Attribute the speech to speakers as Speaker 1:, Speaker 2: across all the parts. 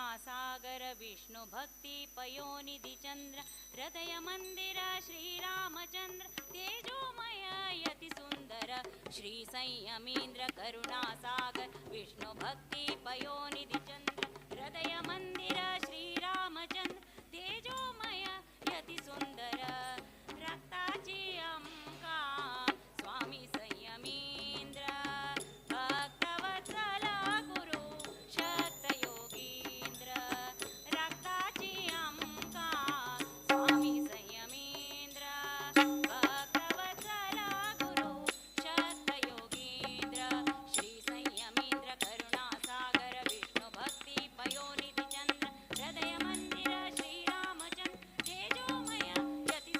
Speaker 1: करुणासागर विष्णुभक्ति पयोनिधि चन्द्र हृदय मन्दिर श्रीरामचन्द्र तेजोमय यति सुन्दर श्री संयमीन्द्र करुणासागर विष्णुभक्ति पयोनिधि चन्द्र हृदय मन्दिर श्रीरामचन्द्र तेजोमय यति सुन्दर रक्ताची अंका स्वामी संयमीन्द्र भक्तवत्सल गुरु शक्तयोगीन्द्र रक्ताची अंका स्वामी संयमीन्द्र भक्तवत्सल गुरु शक्तयोगीन्द्र श्री संयमीन्द्र करुणासागर विष्णुभक्ति पयोनिधि चन्द्र हृदय मन्दिर श्रीरामचन्द्र तेजोमय यति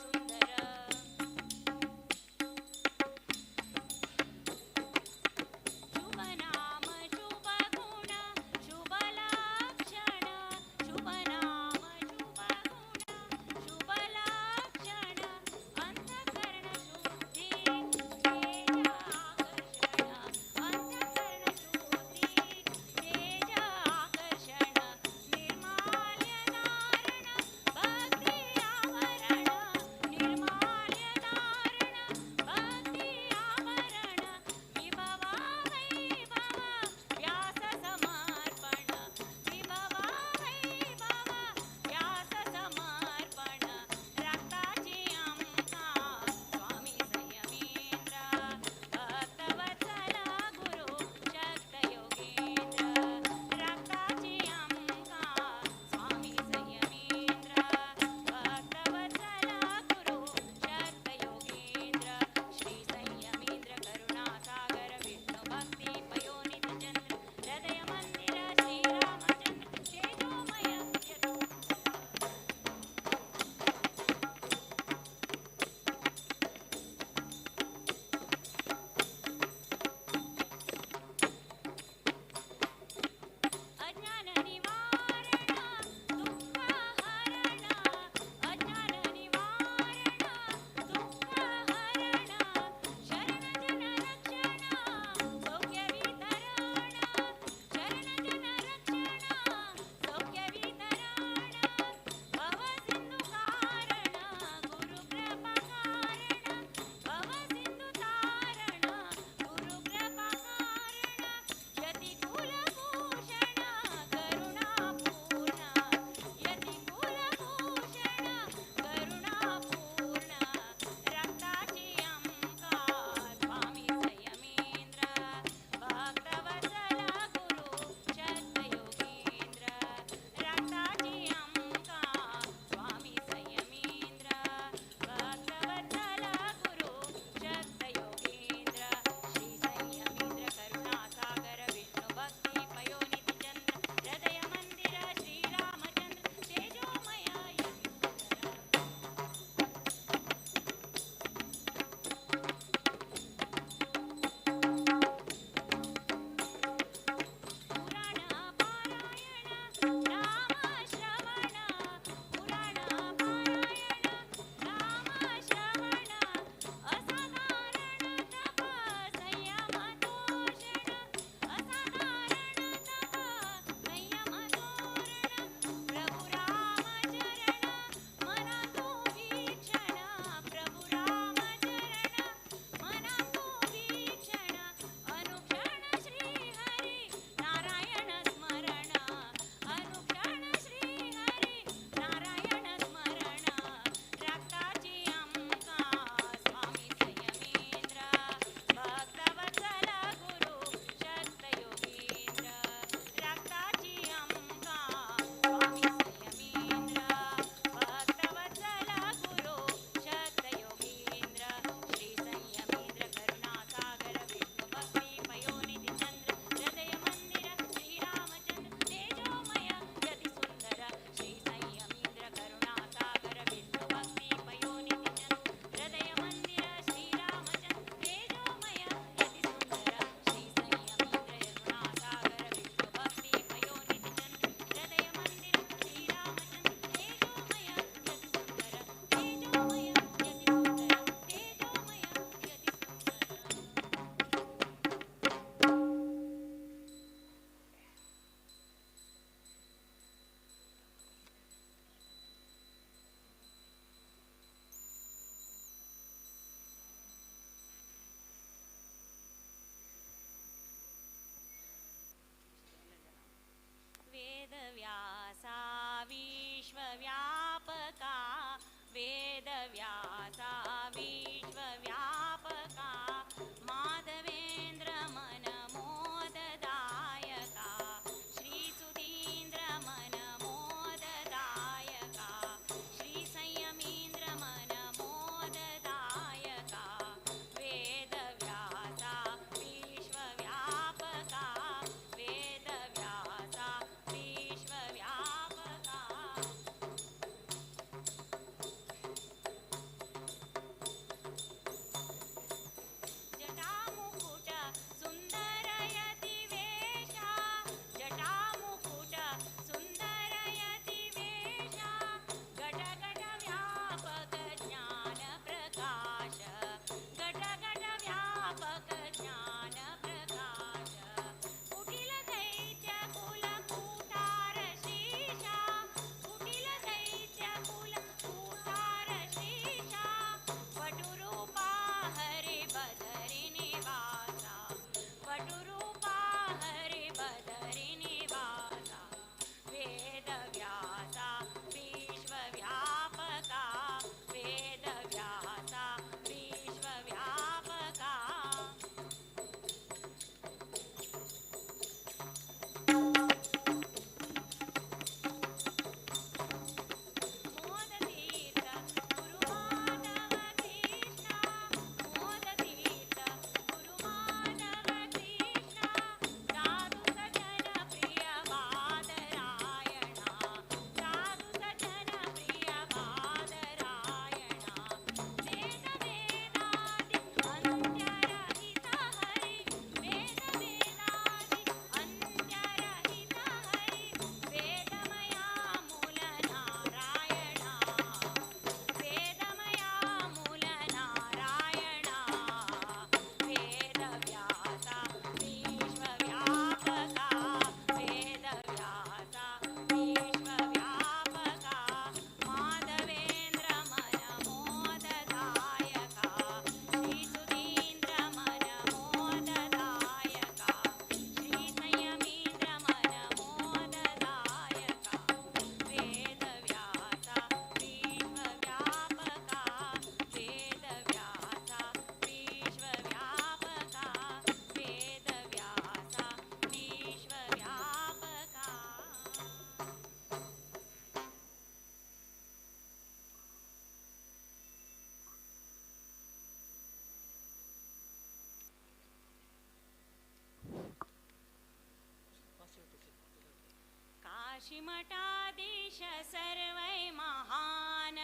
Speaker 1: काशीमठाधीश सर्वै महान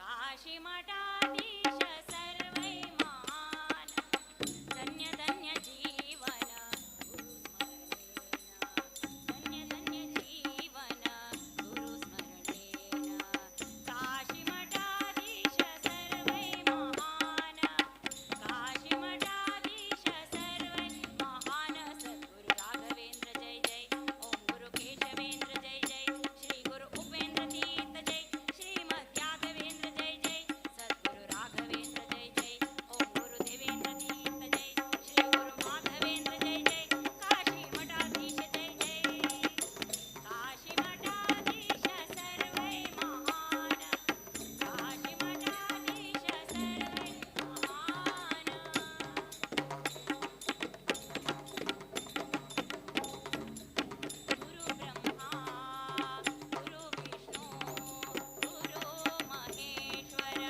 Speaker 1: काशीमठाधीश सर्वै महान धन्य धन्य जीवन गुरुस्मरणेन धन्य धन्य जीवन गुरुस्मरणेन काशीमठाधीश सर्वै महान काशीमठाधीश सर्वै महान सद्गुरु राघवेंद्र जय जय ओम गुरु केशवेंद्र जय जय श्री गुरु उपेंद्र तीर्थ जय श्रीमद् यादवेंद्र जय जय सद्गुरु राघवेंद्र जय जय ओम गुरु देवेंद्र तीर्थ जय श्री गुरु माधवेंद्र जय जय काशी मठाधीश जय जय काशी मठाधीश सर्वै महान काशी मठाधीश सर्वै महान गुरु ब्रह्मा गुरु विष्णु गुरु महेश्वर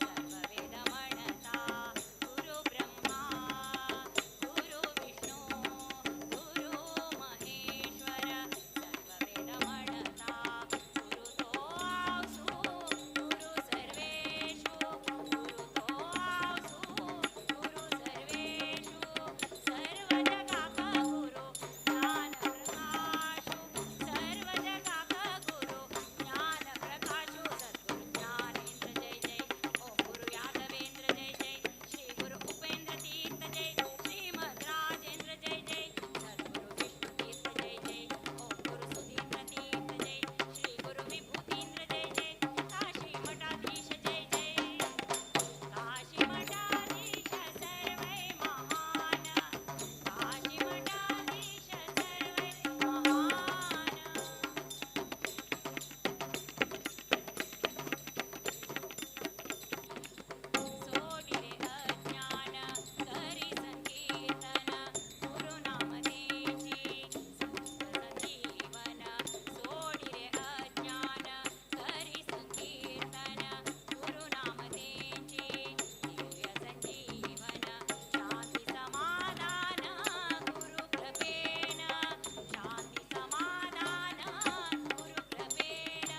Speaker 1: सर्ववेदमणता गुरु ब्रह्मा गुरु विष्णु गुरु महेश्वर सर्ववेदमणता गुरुतो आसु गुरु सर्वेषु गुरुतो आसु गुरु सर्वेषु सर्वजगाक गुरु ज्ञानप्रकाशु सर्वजगाक गुरु ज्ञानप्रकाशु सद्गुरु ज्ञानेन्द्र जय जय ओम गुरु यादवेंद्र जय जय श्री गुरु उपेंद्र तीर्थ जय श्रीमद् राजेंद्र जय जय सद्गुरु विष्णु तीर्थ जय जय ओम गुरु सुधींद्र तीर्थ जय श्री गुरु विभूतींद्र जय जय काशी मठाधीश जय जय काशी मठाधीश सर्वै महान काशी मठाधीश सर्वै महान सोडिरे अज्ञान करी संकीर्तन गुरुनामदेची सुख संजीवन सोडिरे अज्ञान करी संकीर्तन गुरुनामदेची दिव्य संजीवन शांती समाधान गुरु कृपेण शांती समाधान गुरु कृपेण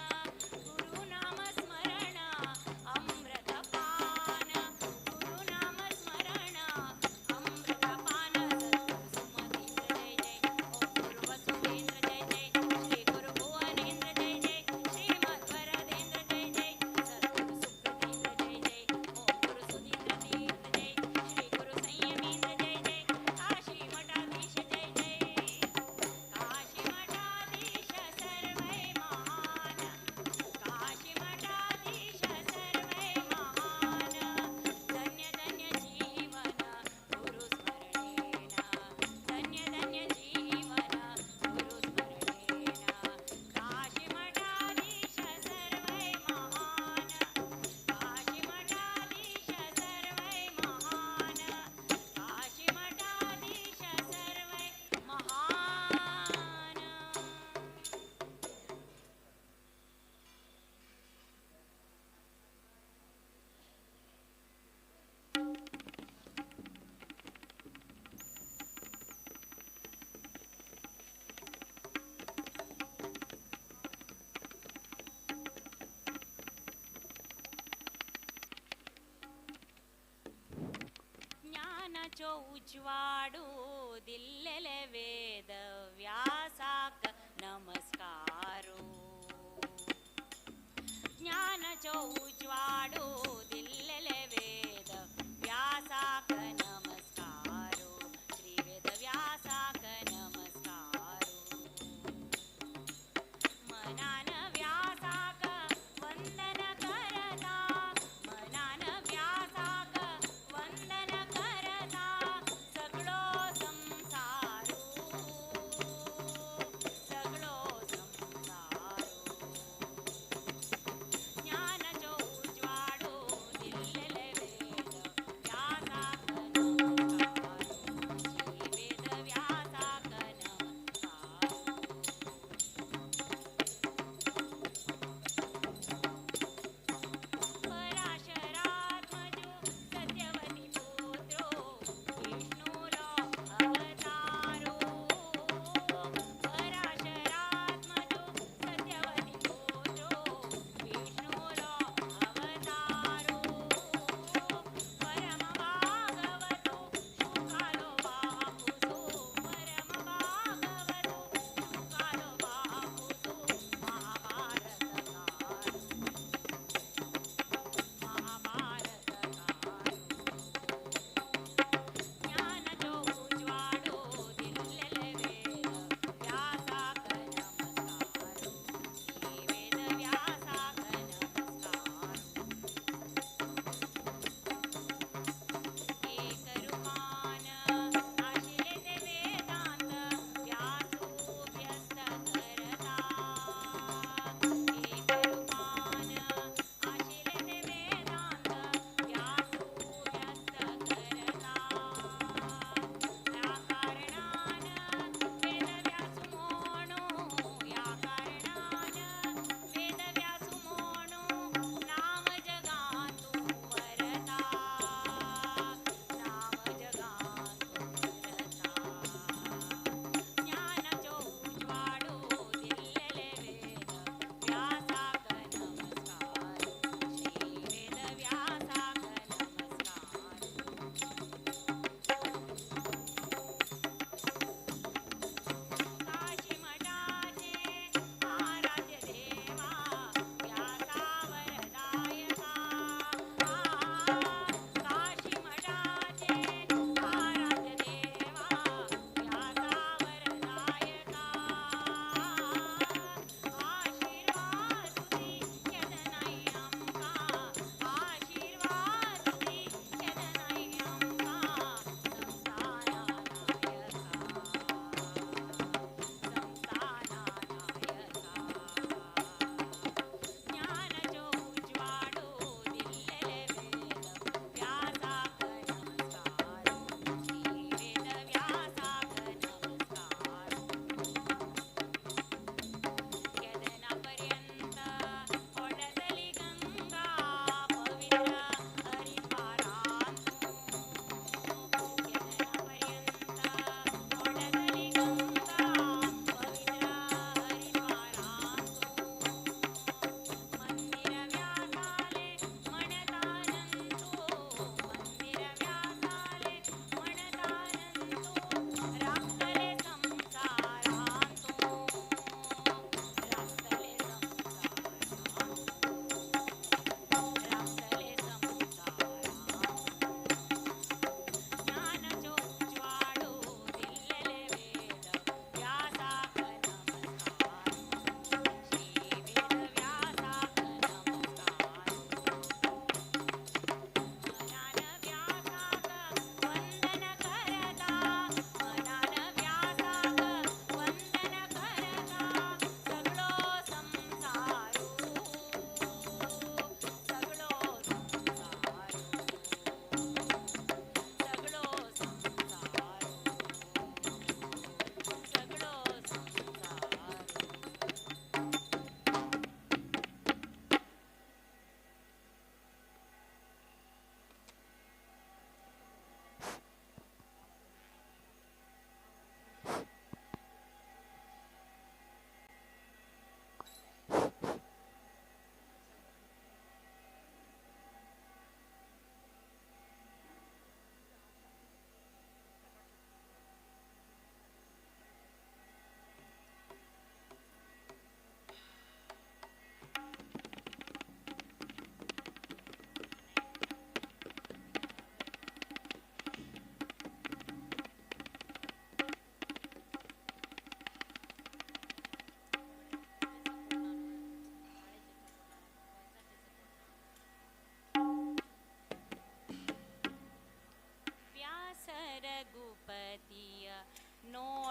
Speaker 1: गुरुनाम स्मरण अमृतपान गुरुनाम स्मरण अमृतपान सद्गुरु सुमतींद्र जय जय ओम गुरु वसुदेंद्र जय जय श्री गुरु भुवनेंद्र जय जय श्रीमद् वरदेंद्र जय जय सद्गुरु सुकृतींद्र जय जय ओम गुरु सुधींद्र तीर्थ जय श्री गुरु संयमींद्र जय जय काशी मठाधीश जय जय काशी मठाधीश सर्वै महान काशी मठाधीश सर्वै महान धन्य धन्य जीवन गुरुस्मरणेन धन्य धन्य जीवन गुरुस्मरणेन काशी मठाधीश सर्वै महान काशी मठाधीश सर्वै महान काशी मठाधीश सर्वै महान ज्ञानाचो उजवाडू दिल्लेले वेद व्यासाक नमस्कारो ज्ञानाचो उजवाडू दिल्लेले वेद व्यासाक नमस्कारो श्री वेद व्यासाक नमस्कारो मनान व्यासाक वंदन करता मनान व्यासाक वंदन करता सगळो संसारो सगळो संसारो ज्ञानाचो उजवाडो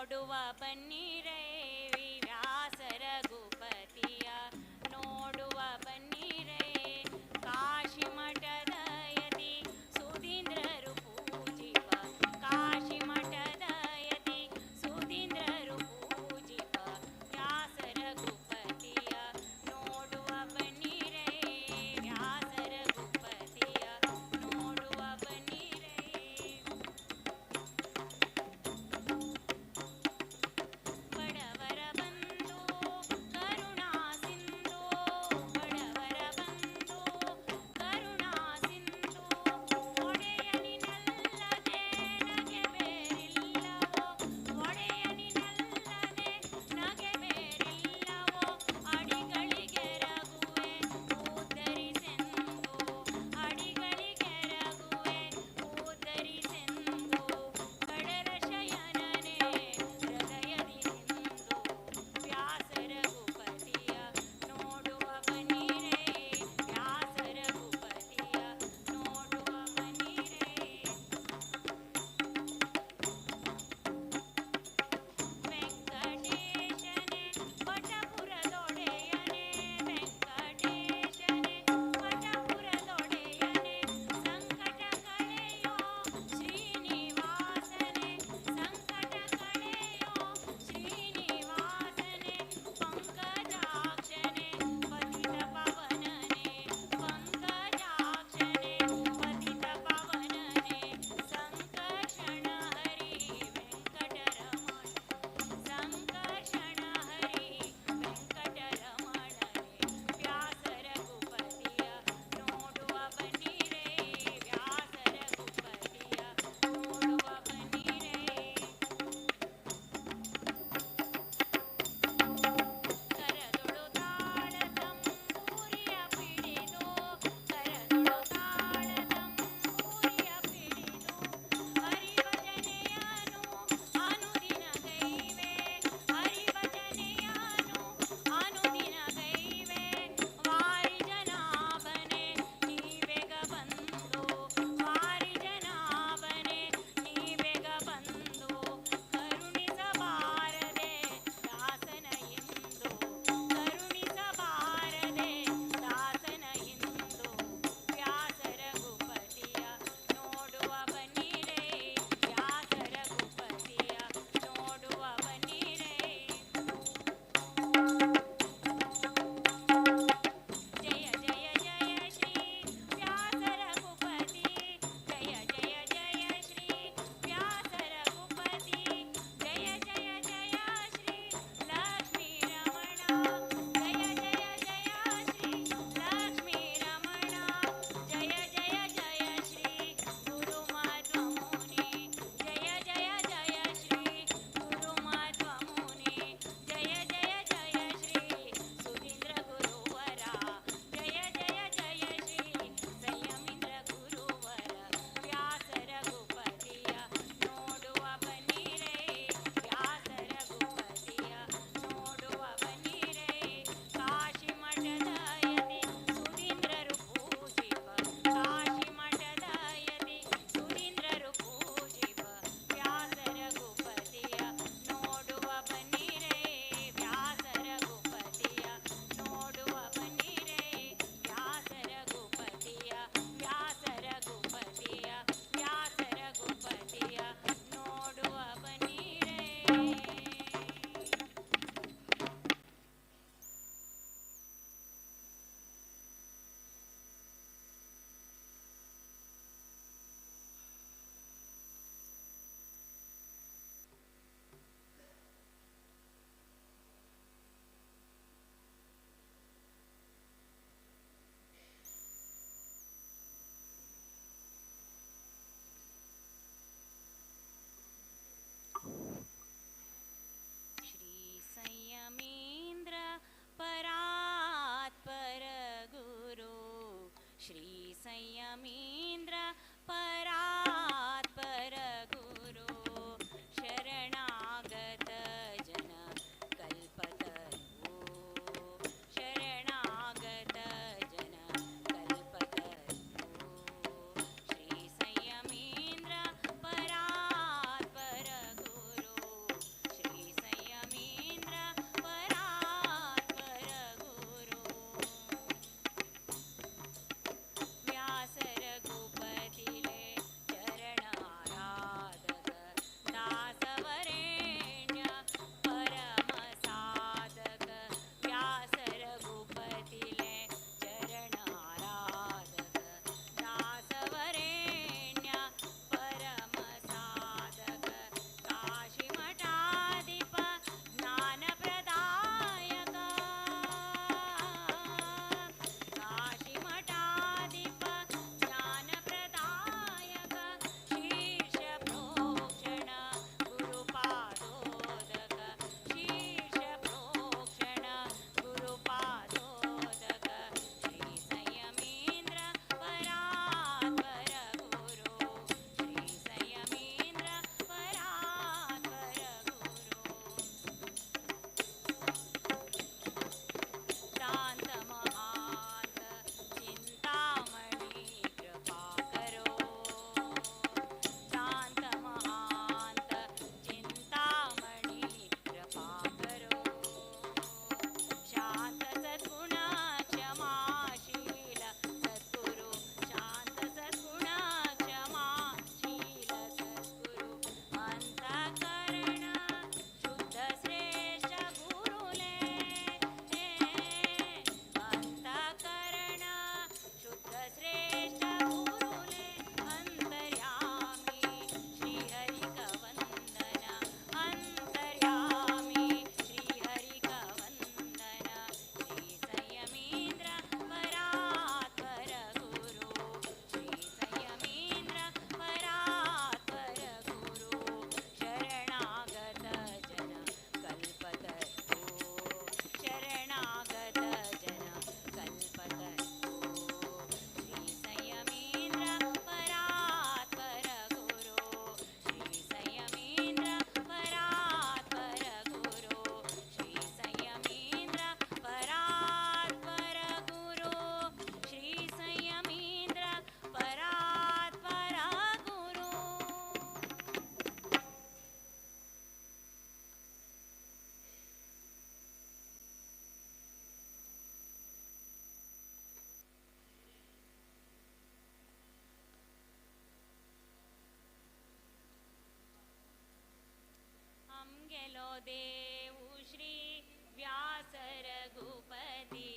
Speaker 1: ನೋಡುವ ಬನ್ನಿರೇ ವ್ಯಾಸ ರಘುಪತಿಯ ನೋಡುವ ಬನ್ನಿರೇ ಕಾಶಿ ಮಠದ ಯತಿ ಸುಧೀಂದ್ರರು ಪೂಜಿಪ ಕಾಶಿ ಮಠದ ಯತಿ ಸುಧೀಂದ್ರರು ಪೂಜಿಪ ವ್ಯಾಸ ರಘುಪತಿಯ ನೋಡುವ ಬನ್ನಿರೇ ವ್ಯಾಸ ರಘುಪತಿಯ ನೋಡುವ ಬನ್ನಿರೇ ಬಡವರ ಬಂಧು ಕರುಣಾ ಸಿಂಧು ಬಡವರ ಬಂಧು ಕರುಣಾ ಸಿಂಧು ಒಡೆಯನಿನಲ್ಲದೆ ನಗೆ ಬೇರಿಲ್ಲವೋ ಒಡೆಯನಿನಲ್ಲದೆ ನಗೆ ಬೇರಿಲ್ಲವೋ ಅಡಿಗಳಿಗೆ ರಘುವೆ ಉದ್ಧರಿಸೆಂದು ಅಡಿಗಳಿಗೆ ರಘುವೆ ಉದ್ಧರಿಸೆಂದು ಕಡಲ ಶಯನನೇ ಹೃದಯದಿ ನಿಂದು ವ್ಯಾಸ ರಘುಪತಿಯ ನೋಡುವ ಬನ್ನಿರೇ ವ್ಯಾಸ ರಘುಪತಿಯ ನೋಡುವ ಬನ್ನಿರೇ ವೆಂಕಟೇಶನೇ ವಟಪುರದೊಡೆಯನೇ ವೆಂಕಟೇಶನೇ ವಟಪುರದೊಡೆಯನೇ ಸಂಕಟ ಕಳೆಯೋ ಶ್ರೀನಿವಾಸನೇ ಸಂಕಟ ಕಳೆಯೋ ಶ್ರೀನಿವಾಸನೇ ಪಂಕಜಾಕ್ಷನೇ ಪತಿತ ಪವನನೇ ಪಂಕಜಾಕ್ಷನೇ ಪತಿತ ಪವನನೇ ಸಂಕರ್ಷಣ ಹರಿ ವೆಂಕಟರಮಣ ಸಂಕರ್ಷಣ ಹರಿ ವೆಂಕಟರಮಣನೇ ವ್ಯಾಸ ರಘುಪತಿಯ ನೋಡುವ ಬನ್ನಿರೇ ವ್ಯಾಸ ರಘುಪತಿಯ ನೋಡುವ ಬನ್ನಿರೇ ಕರದೊಳು ತಾಳ ತಂಬೂರಿಯ ಪಿಡಿದು ಕರದೊಳು ತಾಳ ತಂಬೂರಿಯ ಪಿಡಿದು ಹರಿಭಜನೆಯನು ಅನುದಿನ ಗೈವೆ ಹರಿಭಜನೆಯನು ಅನುದಿನ ಗೈವೆ ವಾರಿ ಜನಾಭನೆ ನೀವೆಗ ಬಂದು ವಾರಿ ಜನಾಭನೆ ನೀವೆಗ ಬಂದು ಕರುಣಿಸಬಾರದೆ ದಾಸನ ಎಂದು ಕರುಣಿಸಬಾರದೆ ದಾಸನ ಎಂದು ವ್ಯಾಸ ರಘುಪತಿಯ ನೋಡುವ ಬನ್ನಿರೇ ವ್ಯಾಸ ರಘುಪತಿಯ ನೋಡುವ ಬನ್ನಿರೇ ಜಯ ಜಯ ಜಯ ಶ್ರೀ ವ್ಯಾಸ ರಘುಪತಿ ಜಯ ಜಯ ಜಯ ಶ್ರೀ ವ್ಯಾಸ ರಘುಪತಿ ಜಯ ಜಯ ಜಯ ಶ್ರೀ ಲಕ್ಷ್ಮೀ ರಮಣ ಜಯ ಜಯ ಜಯ ಶ್ರೀ ಲಕ್ಷ್ಮೀ ರಮಣ ಜಯ ಜಯ ಜಯ ಶ್ರೀ ಗುರು ಮಾಧ್ವಮುನಿ ಜಯ ಜಯ ಜಯ ಶ್ರೀ ಗುರು ಮಾಧ್ವಮುನಿ ಜಯ ಜಯ ಜಯ ಶ್ರೀ ಸುಧೀಂದ್ರ ಗುರುವರ ಜಯ ಜಯ ಜಯ ಶ್ರೀ ಸಂಯಮೀಂದ್ರ ಗುರುವರ ವ್ಯಾಸ ರಘುಪತಿಯ ನೋಡುವ ಬನ್ನಿರೇ ವ್ಯಾಸ ರಘುಪತಿಯ ನೋಡುವ ಬನ್ನಿರೇ ಕಾಶಿ ಮಠದ ಯತಿ ಸುಧೀಂದ್ರರು ಪೂಜಿಪ ಕಾಶಿ ಮಠದ ಯತಿ ಸುಧೀಂದ್ರರು ಪೂಜಿಪ ವ್ಯಾಸ ರಘುಪತಿಯ ನೋಡುವ ಬನ್ನಿರೇ ವ್ಯಾಸ ರಘುಪತಿಯ ನೋಡುವ ಬನ್ನಿರೇ ವ್ಯಾಸ ರಘುಪತಿಯ ವ್ಯಾಸ ರಘುಪತಿಯ ವ್ಯಾಸ ರಘುಪತಿಯ ನೋಡುವ ಬನ್ನಿರೇ ಶ್ರೀ ಸಂಯಮೀಂದ್ರ ಪರಾತ್ಪರ ಗುರು ಶ್ರೀ ಸಂಯಮೀಂದ್ರ ಪರಾತ್ಪರ ಗುರು ಶರಣಾಗತ ಜನ ಕಲ್ಪತರು ಶರಣಾಗತ ಜನ ಕಲ್ಪತರು ಶ್ರೀ ಸಂಯಮೀಂದ್ರ ಪರಾತ್ಪರ ಗುರು व्यास रघुपति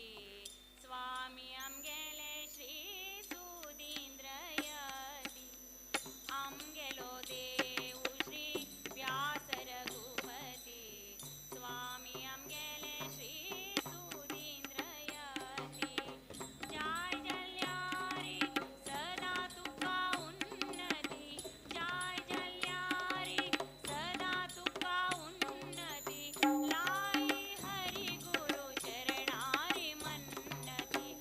Speaker 1: स्वामी आमगेले श्री सुधींद्र यती आमगेलो देव श्री व्यास रघुपति स्वामी आमगेले श्री सुधींद्र यती जय जल्यारी सदा तुका उन्नती जय जल्यारी सदा तुका उन्नती लाई हरि गुरु चरणारी मन्नती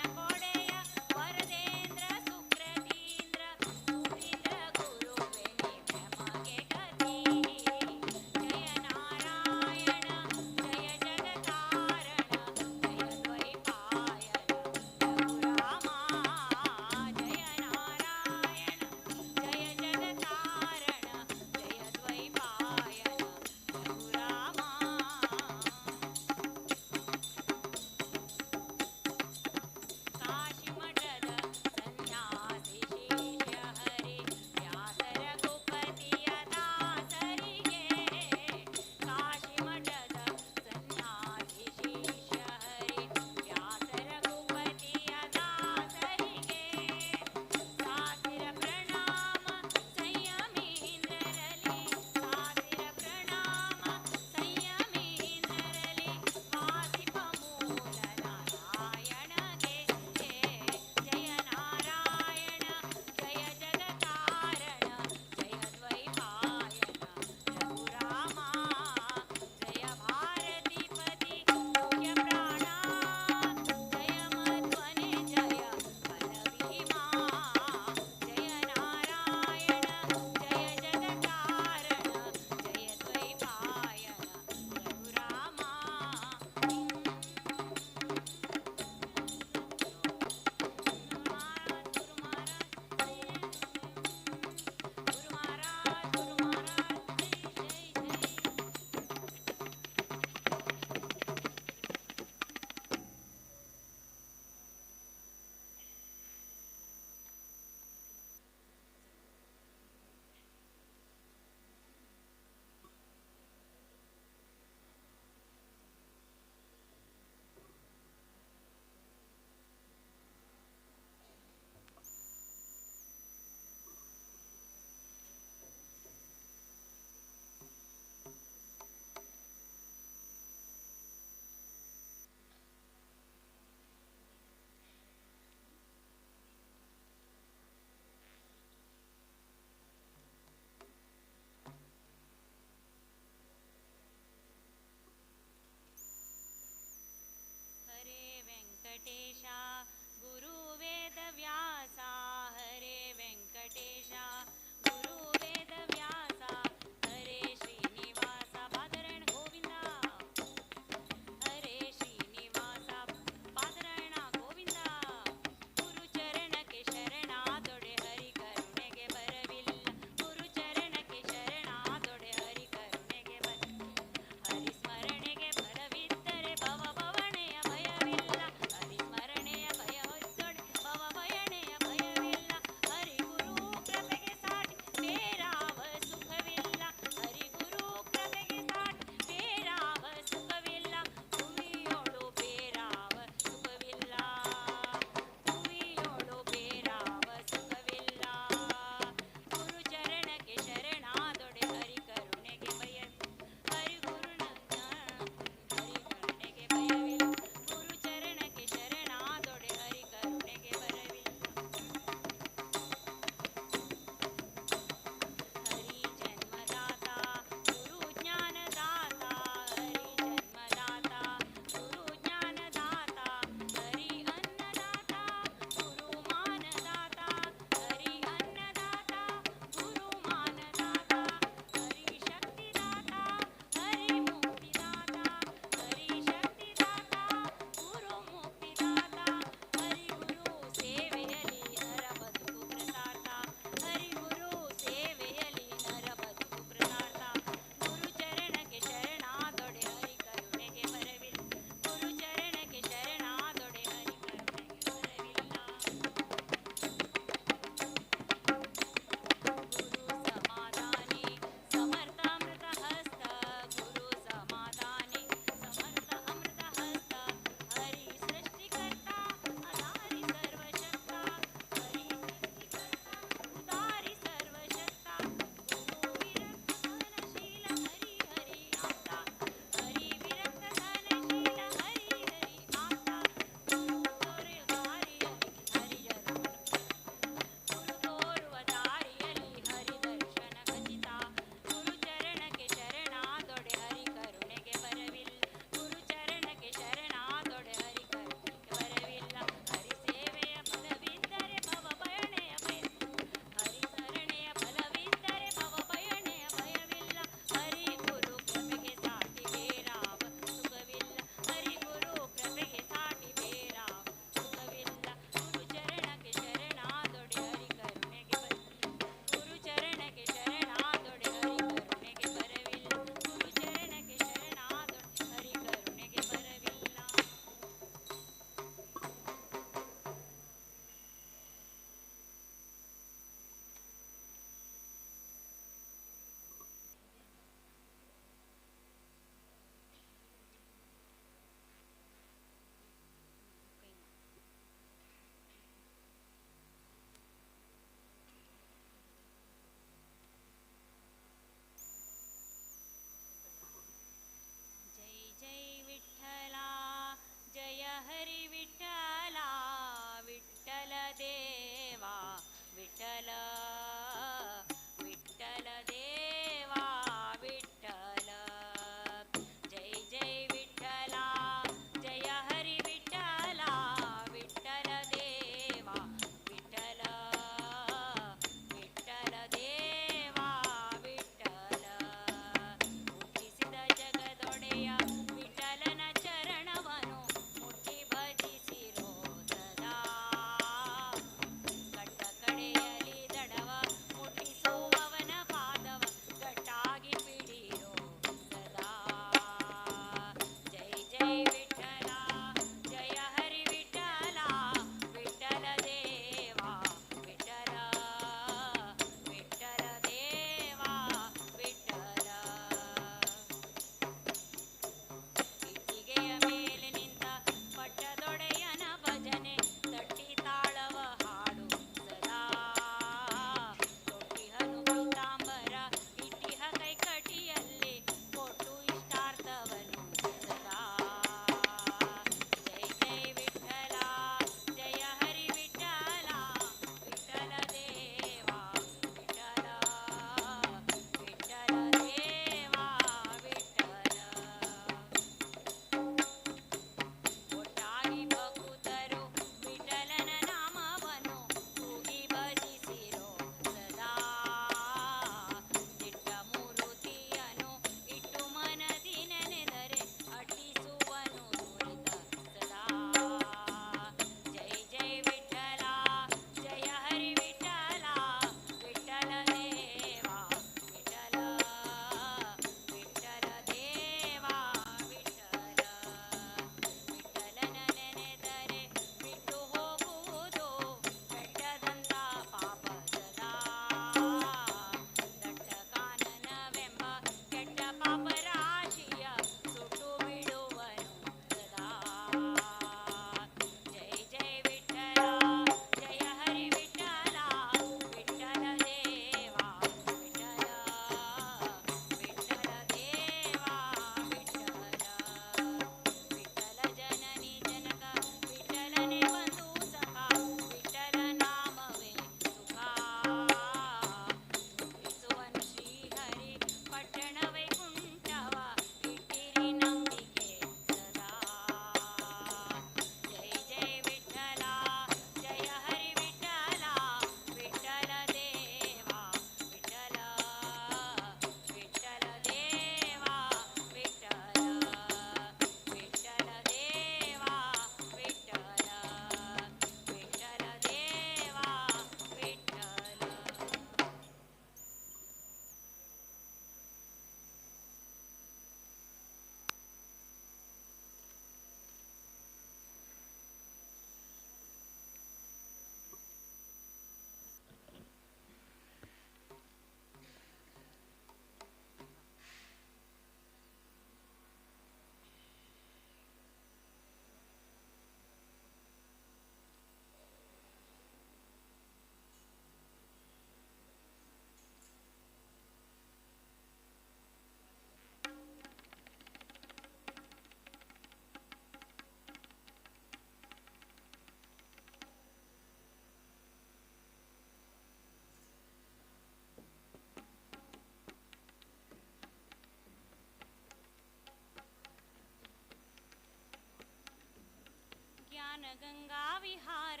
Speaker 1: ज्ञानगङ्गा विहार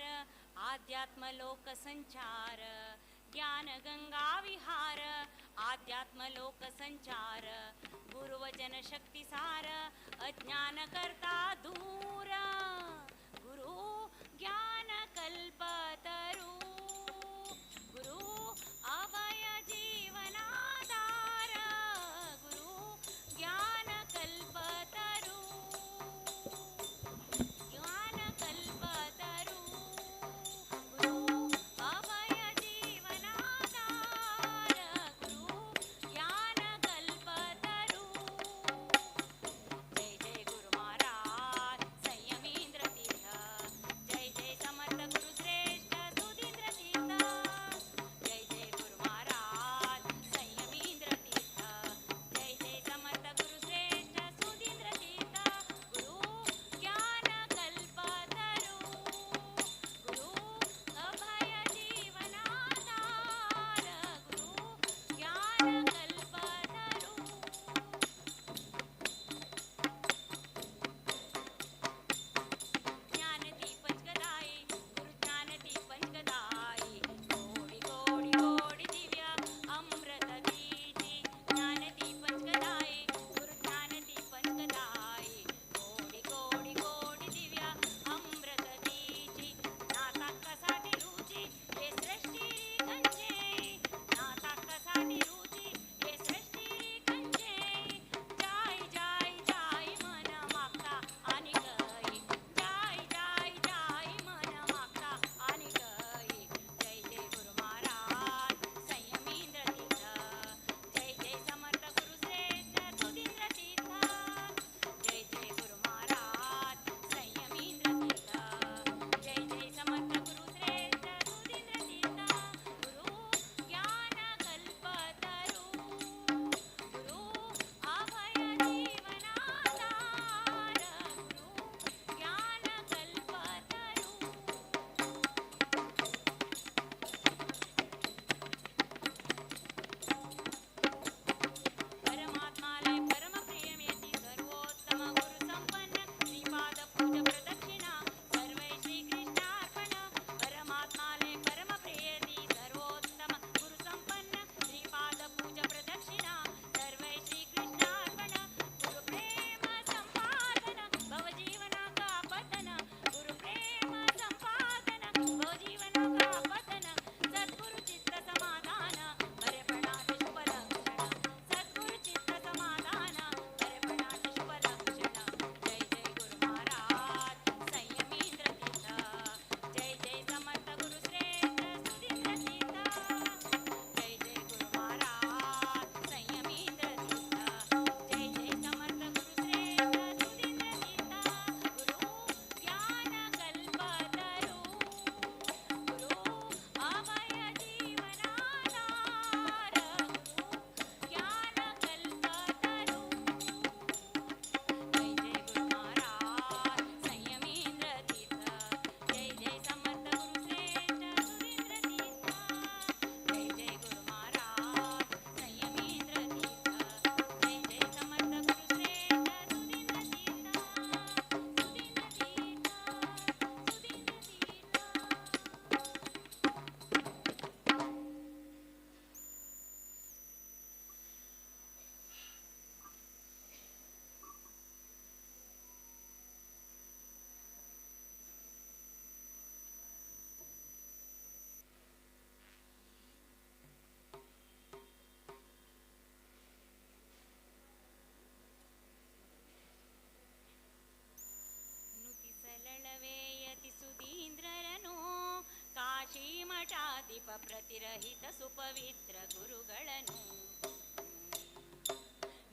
Speaker 1: आध्यात्मलोकसञ्चार ज्ञानगङ्गा विहार आध्यात्मलोकसञ्चार गुरुवचन शक्तिसार अज्ञानकर्ता दूर गुरु ज्ञानकल्पतरु गुरु अभय जीवनाधार गुरु ज्ञानकल्पतरु ज्ञानकल्पतरु गुरु अभय जीवनाधार गुरु ज्ञानकल्पतरु जय जय गुरु महाराज संयमींद्र तीर्थ जय जय समर्थ गुरु श्रेष्ठ सुधींद्र तीर्थ जय जय गुरु महाराज संयमींद्र तीर्थ जय जय समर्थ गुरु श्रेष्ठ सुधींद्र तीर्थ गुरु ज्ञानकल्पतरु गुरु अभय जीवनाधार गुरु ज्ञानकल्पतरु ज्ञानदीपंचगदायी गुरु ज्ञानदीपंचगदायी कोटि कोटि कोटि दिव्य अमृत बीजी ज्ञानदीपंचगदायी गुरु ज्ञानदीपंचगदायी कोटि कोटि कोटि दिव्य अमृत बीजी नाताकासाठी रुची हे सृष्टी कंचे नाताकासाठी रुची हे सृष्टी कंचे जाय जाय जाय मन मागता आणि गई जाय जाय जाय मन मागता आणि गई जय जय गुरु महाराज संयमींद्र तीर्थ जय जय समर्थ गुरु श्रेष्ठ सुधींद्र तीर्थ जय जय गुरु महाराज संयमींद्र तीर्थ जय जय समर्थ गुरु श्रेष्ठ सुधींद्र तीर्थ गुरु ज्ञानकल्पतरु गुरु अभय जीवनाधार गुरु ज्ञानकल्पतरु परमात्मालय परम प्रियमेति सर्वोत्तम गुरु संपन्न श्रीपाद पूज प्रदक्षिणा सर्वै श्री कृष्णार्पण परमात्मालय परम प्रियेति सर्वोत्तम गुरु संपन्न श्रीपाद पूज प्रदक्षिणा सर्वै श्री कृष्णार्पण गुरु प्रेम संपादन भव जीवना का पतन गुरु प्रेम संपादन भव जीवना का पतन सद्गुरु चित्त समाधान पर्यपणात शुभ लक्षण सद्गुरु चित्त समाधान पर्यपणात शुभ लक्षण जय जय गुरु महाराज संयमींद्र तीर्थ जय जय समर्थ गुरु श्रेष्ठ सुधींद्र तीर्थ जय जय गुरु महाराज संयमींद्र तीर्थ जय जय समर्थ गुरु श्रेष्ठ सुधींद्र तीर्थ गुरु ज्ञानकल्पतरु गुरु अभय जीवनाधार गुरु ज्ञानकल्पतरु जय जय गुरु महाराज संयमींद्र तीर्थ जय जय समर्थ गुरु श्रेष्ठ सुधींद्र तीर्थ जय जय गुरु महाराज संयमींद्र तीर्थ जय जय समर्थ गुरु श्रेष्ठ सुधींद्र तीर्थ सुधींद्र तीर्थ सुधींद्र ನುತಿಸಲಳವೇಯತಿ ಸುಧೀಂದ್ರರನು ಕಾಶಿ ಮಠಾಧಿಪ ಪ್ರತಿರಹಿತ ಸುಪವಿತ್ರ ಗುರುಗಳನ್ನು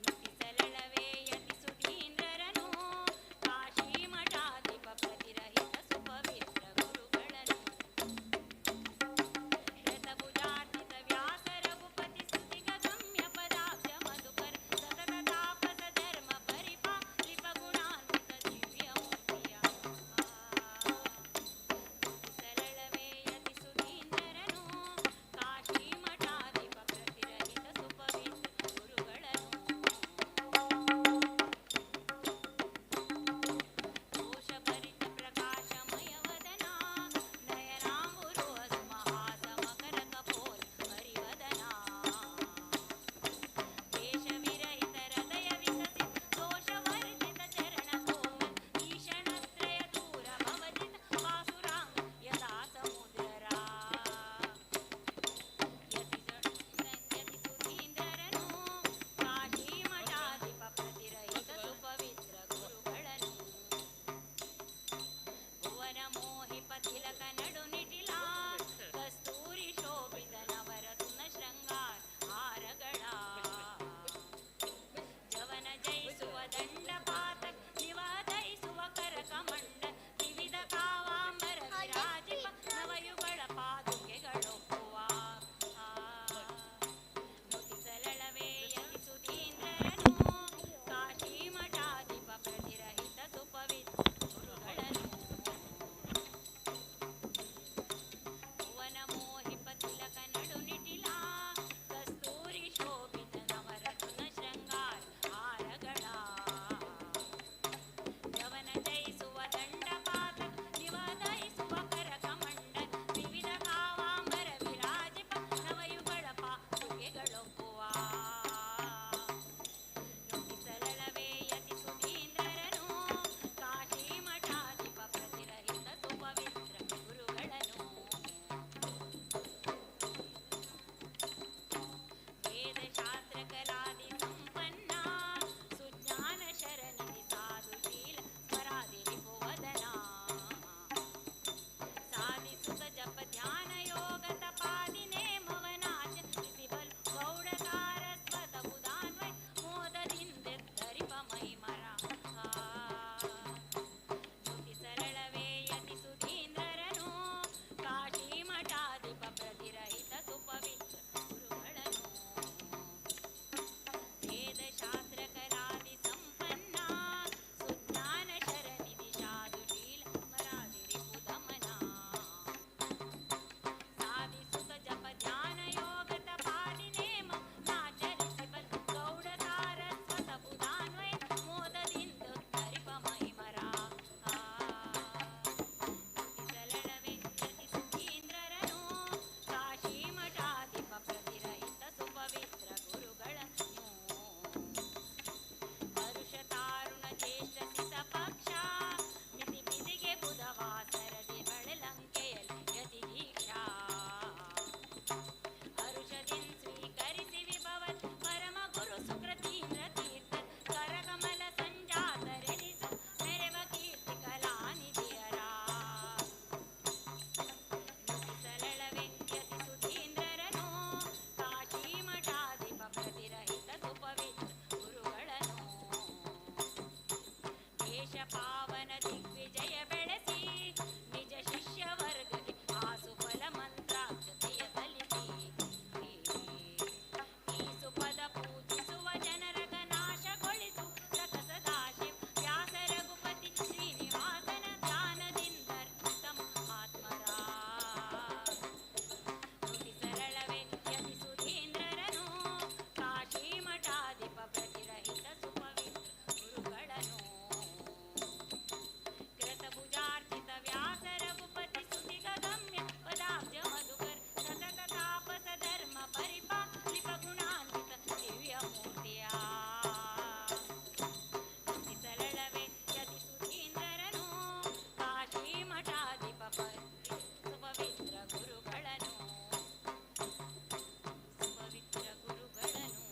Speaker 1: ನುತಿಸಲಳವೇಯತಿ ಸುಧೀಂದ್ರರನು ಕಾಶಿ ಮಠಾಧಿಪ ಪ್ರತಿರಹಿತ ಸುಪವಿತ್ರ ಗುರುಗಳನ್ನು ರಥಭುಜಾರ್ಚಿತ ವ್ಯಾಸ ರಘುಪತಿ ಸ್ತುತಿಗ ಗಮ್ಯ ಪದಾಬ್ಜ ಮಧುಕರ ಸತತ ತಾಪಸ ಧರ್ಮ ಪರಿಪಾಲಿಪ ಗುಣಾನ್ವಿತ ದಿವ್ಯ ಮೂರ್ತಿಯ ಸರಳವೇಯತಿ ಸುಧೀಂದ್ರರನು ಕಾಶಿ ಮಠಾಧಿಪ ಪ್ರತಿರಹಿತ ಸುಪವಿತ್ರ ಹರುಷದಿನ್ ಸ್ವೀಕರಿಸಿ ವಿಭವತ್ ಪರಮ ಗುರು ಸುಕೃತೀಂದ್ರ ತೀರ್ಥ ಕರಕಮಲ ಸಂಜಾತರೆನಿಸು ಮೆರವ ಕೀರ್ತಿ ಕಲಾನಿಧಿಯರ ನುಡಿಸಲಳವೆ ಯತಿ ಸುಧೀಂದ್ರರನು ಕಾಶಿ ಮಠಾಧಿಪ ಪ್ರತಿರಹಿತ ಸುಪವಿತ್ರ ಗುರುಗಳನ್ನು ದೇಶ ಪಾವನ ದಿಗ್ವಿಜಯ ಬೆಳೆಸಿ ನಿಜ ಶಿಷ್ಯ ವರ್ಗಕ್ಕೆ ಆಸು ಫಲ ಮಂತ್ರಾಕ್ಷತೆಯ ಸಲ್ಲಿಸಿ ಈ ಸುಪದ ಪೂಜಿಸುವ ಜನರಗ ನಾಶಗೊಳಿಸು ಸಕ ಸದಾಶಿವ ವ್ಯಾಸ ರಘುಪತಿ ಶ್ರೀನಿವಾಸನ ಧ್ಯಾನದಿಂದರ್ಪಿತ ಮಹಾತ್ಮರ ನುಡಿ ಸರಳವೆ ಯತಿ ಸುಧೀಂದ್ರರನು ಕಾಶಿ ಮಠಾಧಿಪ ಪ್ರತಿರಹಿತ ಸುಪವಿತ್ರ ಗುರುಗಳನ್ನು ಕೃತಭುಜಾರ್ಚಿತ ವ್ಯಾಸ ರಘುಪತಿ ಸ್ತುತಿಗಮ್ಯ ಪದಾಬ್ಜ ಮಧುಕರ ಸತತ ತಾಪಸ ಧರ್ಮ ಪರಿಪಾಲಿಪ ಗುಣಾನ್ವಿತ ದಿವ್ಯ ಮೂರ್ತಿಯ ನುಡಿ ಸರಳವೆ ಯತಿ ಸುಧೀಂದ್ರರನು ಕಾಶಿ ಮಠಾಧಿಪ ಸುಪವಿತ್ರ ಗುರುಗಳನ್ನು ಸುಪವಿತ್ರ ಗುರುಗಳನ್ನು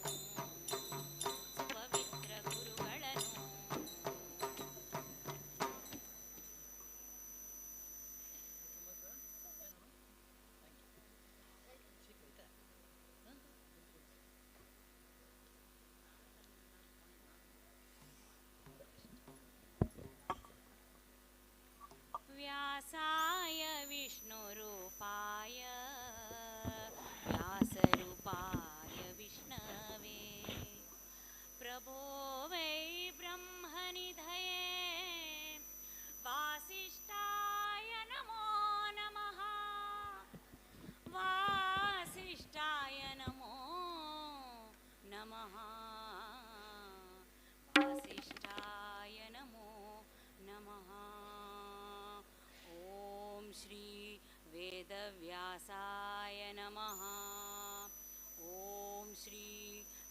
Speaker 1: ಸುಪವಿತ್ರ ಗುರುಗಳನ್ನು व्यासाय विष्णुरूपाय व्यासरूपाय विष्णवे प्रभो वै ब्रह्मनिधये वासिष्ठाय नमो नमः वासिष्ठाय नमो नमः वासिष्ठाय नमो नमः ॐ श्री वेदव्यासाय नमः ॐ श्री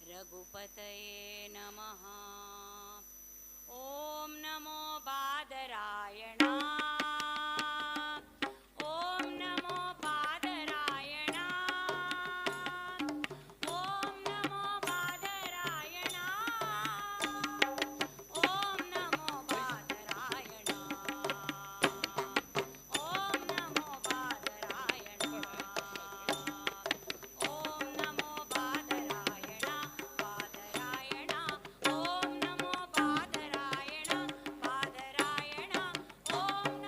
Speaker 1: रघुपतये नमः ॐ नमो बादरायण ॐ नमो बादरायण ॐ नमो बादरायण ॐ नमो बादरायण ॐ नमो बादरायण ॐ नमो बादरायण बादरायण ॐ नमो बादरायण बादरायण ॐ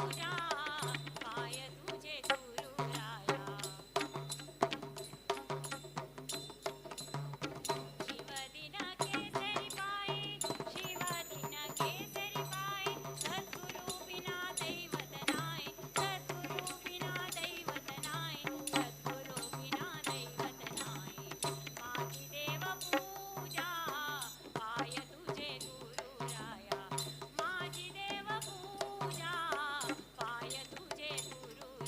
Speaker 1: पूजा पाय तुझे गुरुराया शिवदिन केसरी पाय शिवदिन केसरी पाय सद्गुरु बिना दैवत नाय सद्गुरु बिना दैवत नाय सद्गुरु बिना दैवत नाय माझी देव पूजा पाय तुझे गुरुराया माझी देव पूजा पाय तुझे गुरुराया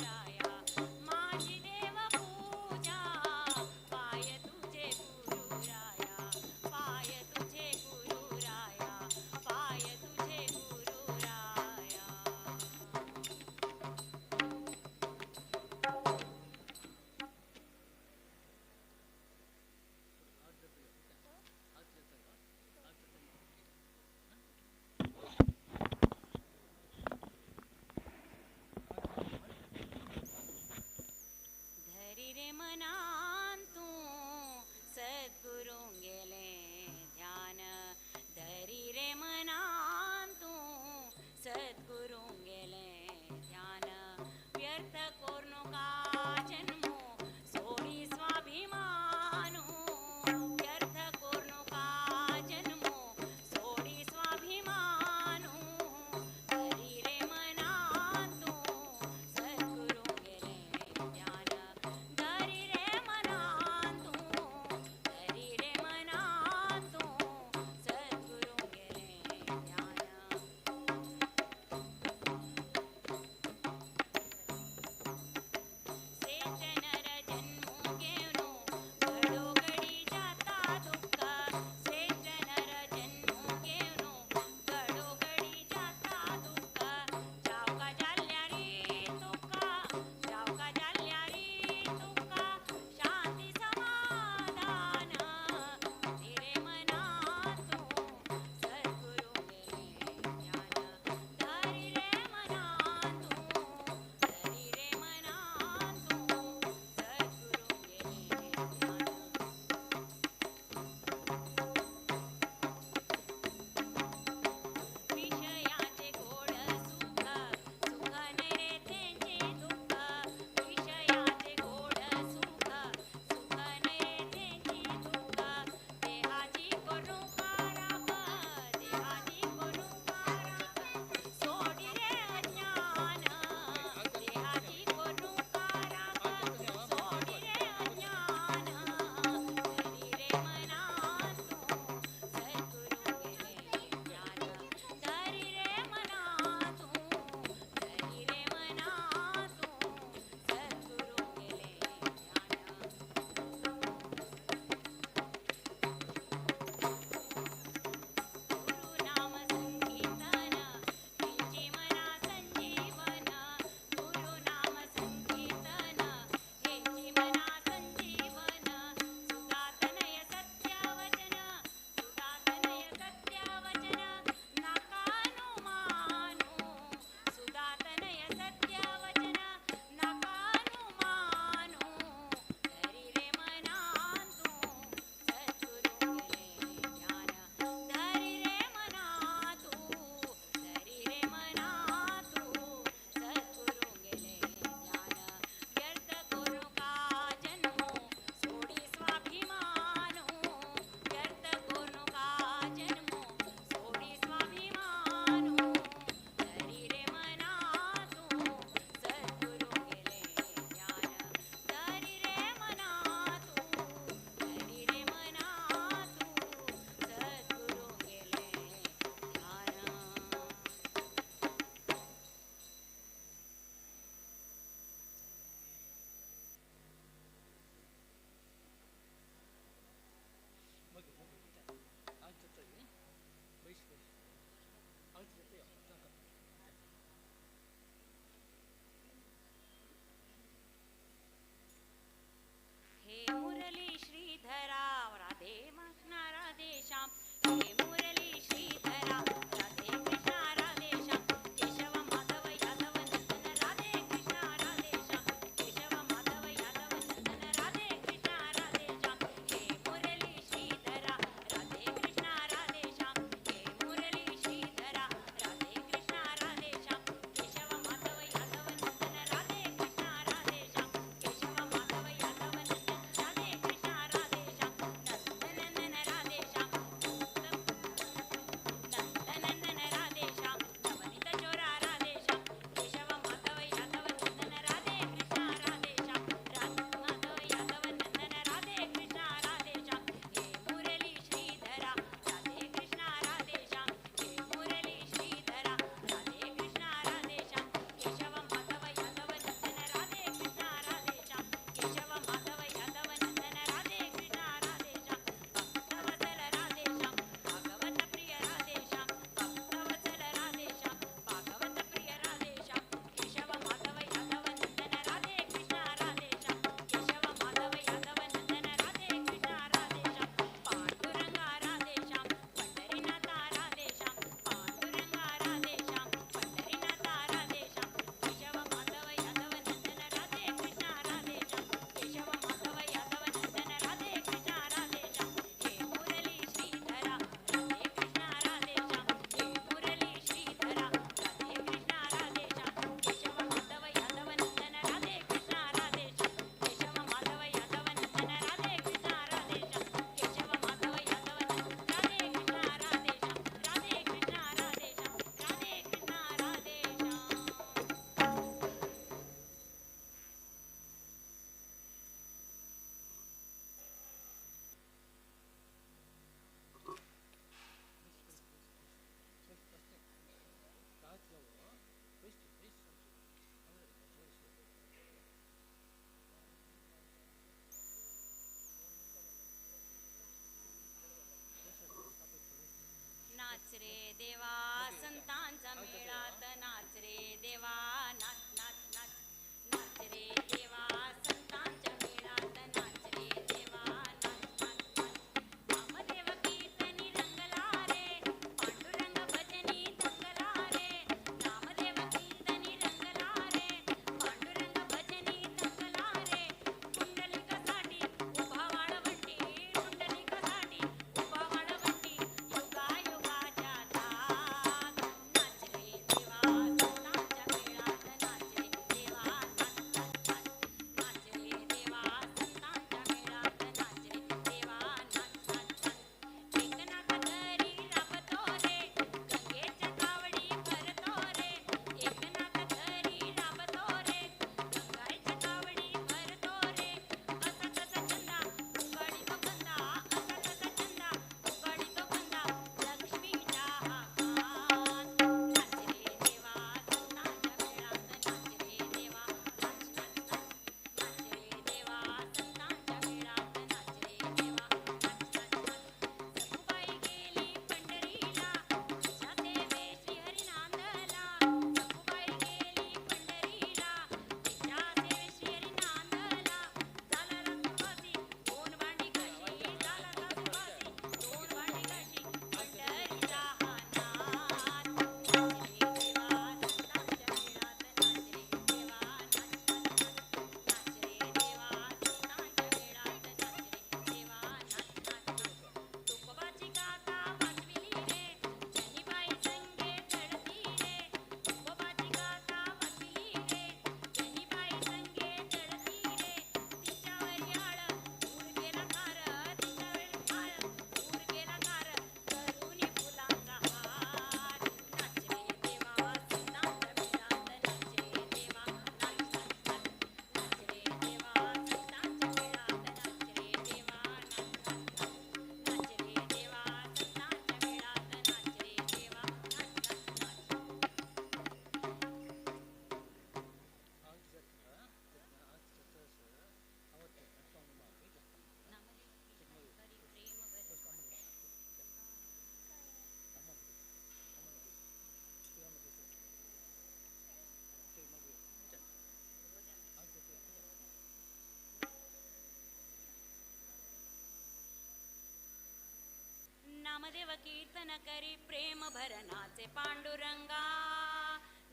Speaker 1: कीर्तन करी प्रेम भरनाचे पांडुरंगा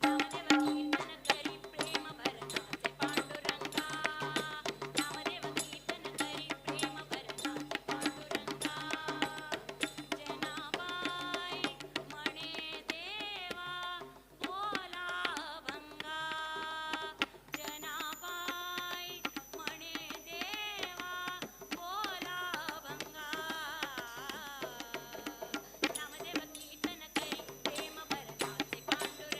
Speaker 1: नामदेव कीर्तन करी प्रेम भरनाचे पांडुरंगा नामदेव कीर्तन करी प्रेम भरनाचे पांडुरंगा जनाबाई म्हणे देवा बोला भंगा जनाबाई म्हणे देवा बोला भंगा नामदेव कीर्तन करी प्रेम भरनाचे पांडुरंगा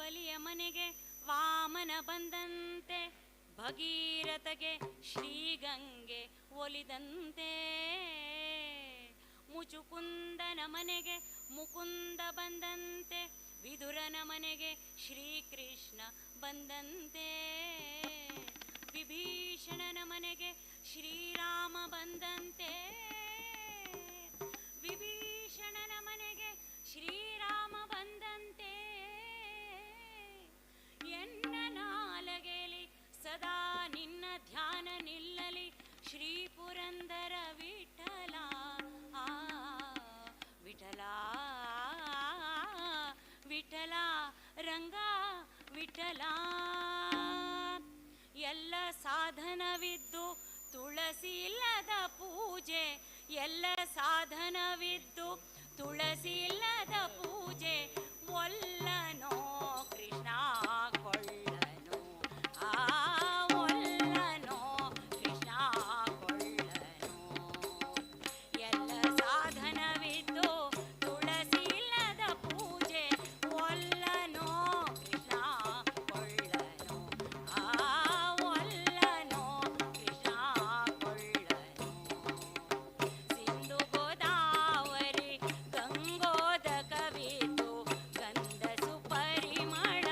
Speaker 1: ಬಲಿಯ ಮನೆಗೆ ವಾಮನ ಬಂದಂತೆ, ಭಗೀರಥಗೆ ಶ್ರೀಗಂಗೆ ಒಲಿದಂತೆ. ಮುಚುಕುಂದನ ಮನೆಗೆ ಮುಕುಂದ ಬಂದಂತೆ, ವಿದುರನ ಮನೆಗೆ ಶ್ರೀಕೃಷ್ಣ ಬಂದಂತೆ. ವಿಭೀಷಣನ ಮನೆಗೆ ಶ್ರೀರಾಮ ಬಂದಂತೆ, ವಿಭೀಷಣನ ಮನೆಗೆ ಶ್ರೀರಾಮ ಬಂದಂತೆ. ಎನ್ನ ನಾಲಗೆಯಲ್ಲಿ ಸದಾ ನಿನ್ನ ಧ್ಯಾನ ನಿಲ್ಲಲಿ, ಶ್ರೀ ಪುರಂದರ ವಿಠಲ ವಿಠಲ ವಿಠಲ ರಂಗ ವಿಠಲ. ಎಲ್ಲ ಸಾಧನವಿದ್ದು ತುಳಸಿ ಇಲ್ಲದ ಪೂಜೆ, ಎಲ್ಲ ಸಾಧನವಿದ್ದು ತುಳಸಿ ಇಲ್ಲದ ಪೂಜೆ. ಒಲ್ಲನೋ ಕೃಷ್ಣ ಕೊಳ್ಳನು, ಒಲ್ಲನೋ ಕೃಷ್ಣ ಕೊಳ್ಳನು. ಎಲ್ಲ ಸಾಧನವಿದ್ದು ತುಳಸಿ ಇಲ್ಲದ ಪೂಜೆ, ಒಲ್ಲನೋ ಕೃಷ್ಣ ಕೊಳ್ಳನು, ಒಲ್ಲನೋ ಕೃಷ್ಣ ಕೊಳ್ಳನು. ಸಿಂಧು ಗೋದಾವರಿ ಗಂಗೋದಕವಿದ್ದು ಗಂಧ ಸುಪರಿಮಳ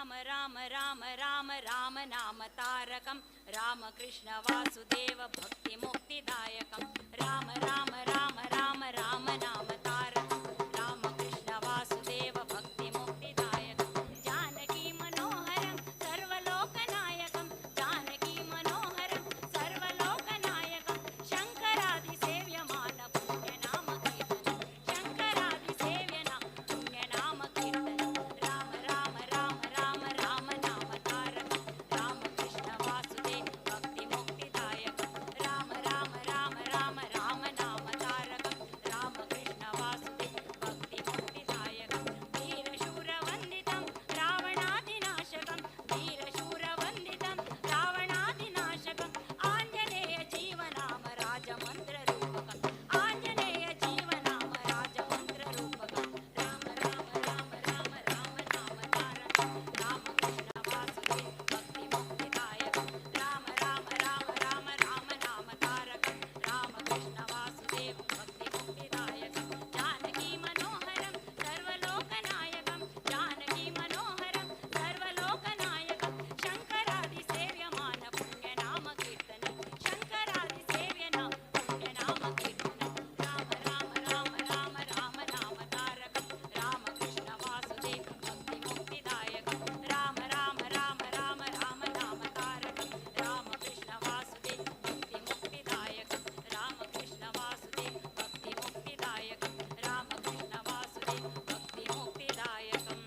Speaker 1: राम राम राम राम राम नाम तारकं रामकृष्ण वासुदेव भक्ति मुक्तिदायकं राम राम राम राम राम नाम तारकं रामकृष्ण वासुदेव भक्ति मुक्तिदायकं जानकी मनोहरं सर्वलोकनायकं जानकी मनोहरं सर्वलोकनायकं शङ्करादिसेव्यमान पुण्यनाम कीर्तनं शङ्करादिसेव्यना पुण्यनाम कीर्तनं राम राम राम राम राम नाम तारकं रामकृष्ण वासुदेव भक्ति मुक्तिदायकं राम राम राम राम राम नाम तारकं रामकृष्ण वासुदेव भक्ति मुक्तिदायकं वीरशूरवन्दितं रावणादिनाशकं वीरशूरवन्दितं रावणादिनाशकं आञ्जनेय जीवनाम राजमन्त्ररूपकं आञ्जनेय जीवनाम राजमन्त्ररूपकं राम राम राम राम राम नाम तारकं रामकृष्ण वासुदेव भक्ति मुक्तिदायकं राम राम राम राम राम नाम तारकं रामकृष्ण वासुदेव भक्ति मुक्तिदायकं जानकी मनोहरं सर्वलोकनायकं जानकी मनोहरं सर्वलोकनायकं शङ्करादिसेव्यमान पुण्यनाम कीर्तनं शङ्करादिसेव्यना पुण्यनाम कीर्तनं राम राम राम राम राम नाम तारकं रामकृष्ण वासुदेव भक्ति मुक्तिदायकं राम राम राम राम राम नाम तारकं रामकृष्ण वासुदेव भक्ति मुक्तिदायकं रामकृष्ण वासुदेव भक्ति मुक्तिदायकं रामकृष्ण वासुदेव भक्ति मुक्तिदायकं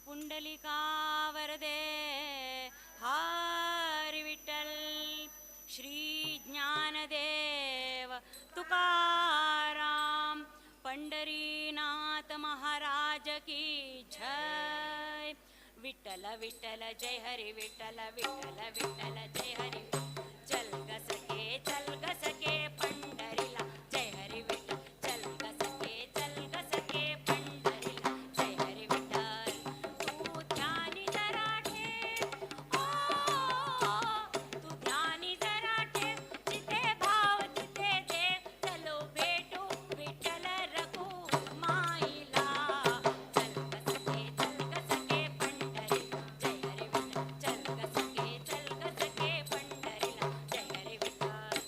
Speaker 1: पुंडलिका वरदे हरि विठ्ठल श्री ज्ञानदेव तुकाराम पंढरीनाथ महाराज की जय विठ्ठल विठ्ठल जय हरी विठ्ठल विठ्ठल विठ्ठल जय हरी चल ग सखे पंढरीला जय हरी विठ्ठल चल ग सखे पंढरीला जय हरी विठ्ठल तू ध्यानी जरा ठेव तू ध्यानी जरा ठेव जिथे भाव तिथे देव चलो भेटू विठ्ठल रघु माईला चल ग सखे पंढरीला जय हरी विठ्ठल चल ग सखे पंढरीला जय हरी विठ्ठल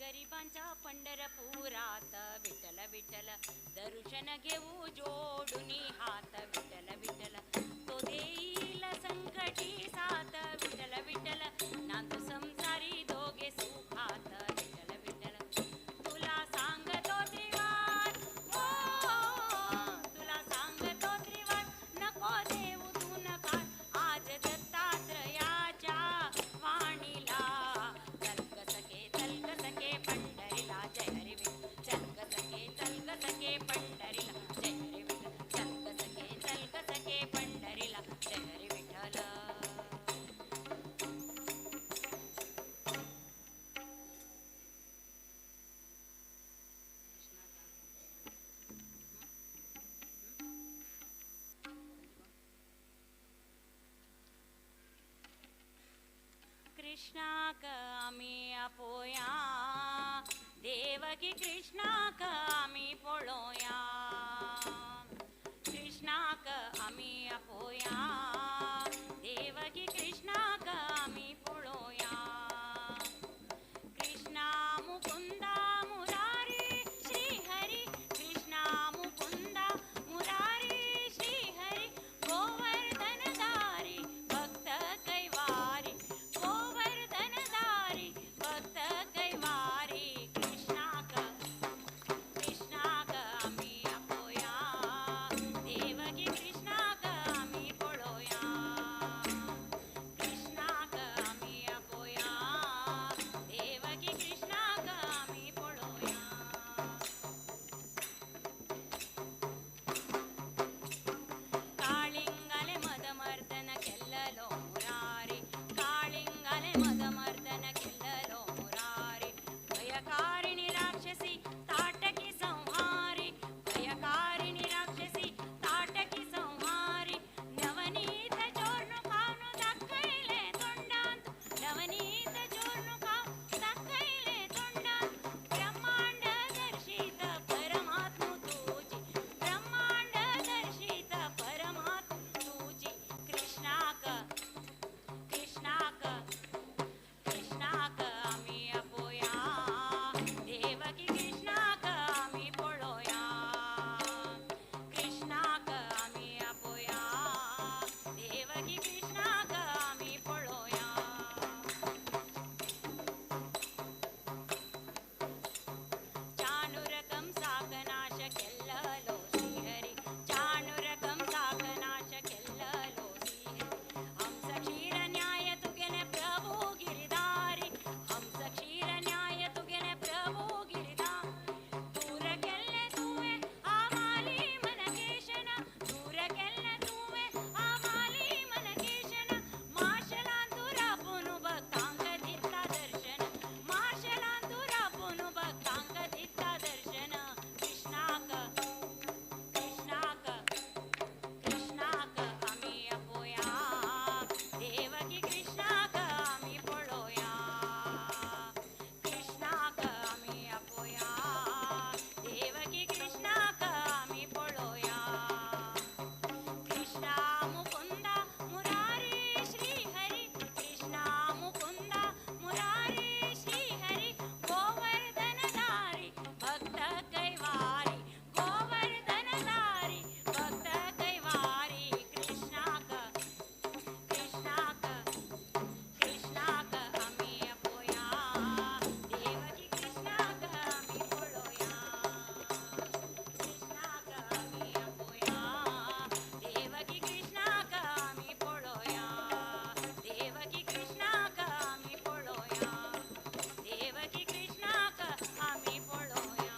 Speaker 1: गरिबांच्या पंढरपुरात विठ्ठल विठ्ठल दर्शन घेऊ जोडुनी हात विठ्ठल विठ्ठल तो देईल संकटी साथ विठ्ठल विठ्ठल नांदू संसारी दोघे सुखात विठ्ठल विठ्ठल तुला सांगतो त्रिवार तुला सांगतो त्रिवार नको देऊ तू नकार आज दत्तात्रयाच्या वाणीला चलक सके पंढरीला जय हरी विठ्ठल चलक सके पंढरीला जय हरी विठ्ठल चलक सके पंढरीला जय हरी विठ्ठल कृष्णाक आम्ही अपोया देवकी कृष्णाक आम्ही पळोया कृष्णाक आम्ही अपोया देवकी कृष्णाक आम्ही पळोया कृष्णा मुकुंदा मुरारी श्री हरी कृष्णा मुकुंदा मुरारी श्री हरी गोवर्धनधारी भक्त कैवारी गोवर्धनधारी भक्त कैवारी कृष्णाक आम्ही अपोया देवकी कृष्णाक आम्ही पळोया कृष्णाक आम्ही अपोया देवकी कृष्णाक आम्ही पळोया काळिंगाले मदमर्दन केल्ललो मुरारी काळिंगाले मदमर्दन केल्ललो मुरारी भयकारिणी राक्षसी ताटकी संहारी भयकारिणी राक्षसी ताटकी संहारी नवनीत चोर्नु खानु दाखयले तोंडांत नवनीत चोर्नु खाऊ दाखयले तोंडांत ब्रह्मांड दर्शित परमात्म तुझी ब्रह्मांड दर्शित परमात्म तुझी कृष्णाक आम्ही अपोया देवकी कृष्णाक आम्ही पळोया कृष्णाक आम्ही अपोया देवकी कृष्णाक आम्ही पळोया चाणूरकं साकनाश केल्ललो श्रीहरी चाणूरकं साकनाश केल्ललो श्रीहरी हंस क्षीर न्याय तुगेने प्रभू गिरिधारी हंस क्षीर न्याय तुगेने प्रभू गिरिधारी दूर केल्ले तुवे आमाली मनकेशन दूर केल्ले तुवे आमाली मनकेशन माशलांतुरा पुनु भक्तांक दिता दर्शन माशलांतुरा पुनु भक्तांक दिता दर्शन कृष्णाक आम्ही अपोया देवकी कृष्णाक आम्ही पळोया कृष्णाक आम्ही अपोया देवकी कृष्णाक आम्ही पळोया कृष्णा मुकुंदा मुरारी श्री हरी कृष्णा मुकुंदा मुरारी श्री हरी गोवर्धनधारी भक्त कैवारी गोवर्धनधारी भक्त कैवारी कृष्णाक आम्ही अपोया देवकी कृष्णाक आम्ही पळोया कृष्णाक आम्ही अपोया देवकी कृष्णाक आम्ही पळोया देवकी कृष्णाक आम्ही पळोया देवकी कृष्णाक आम्ही पळोया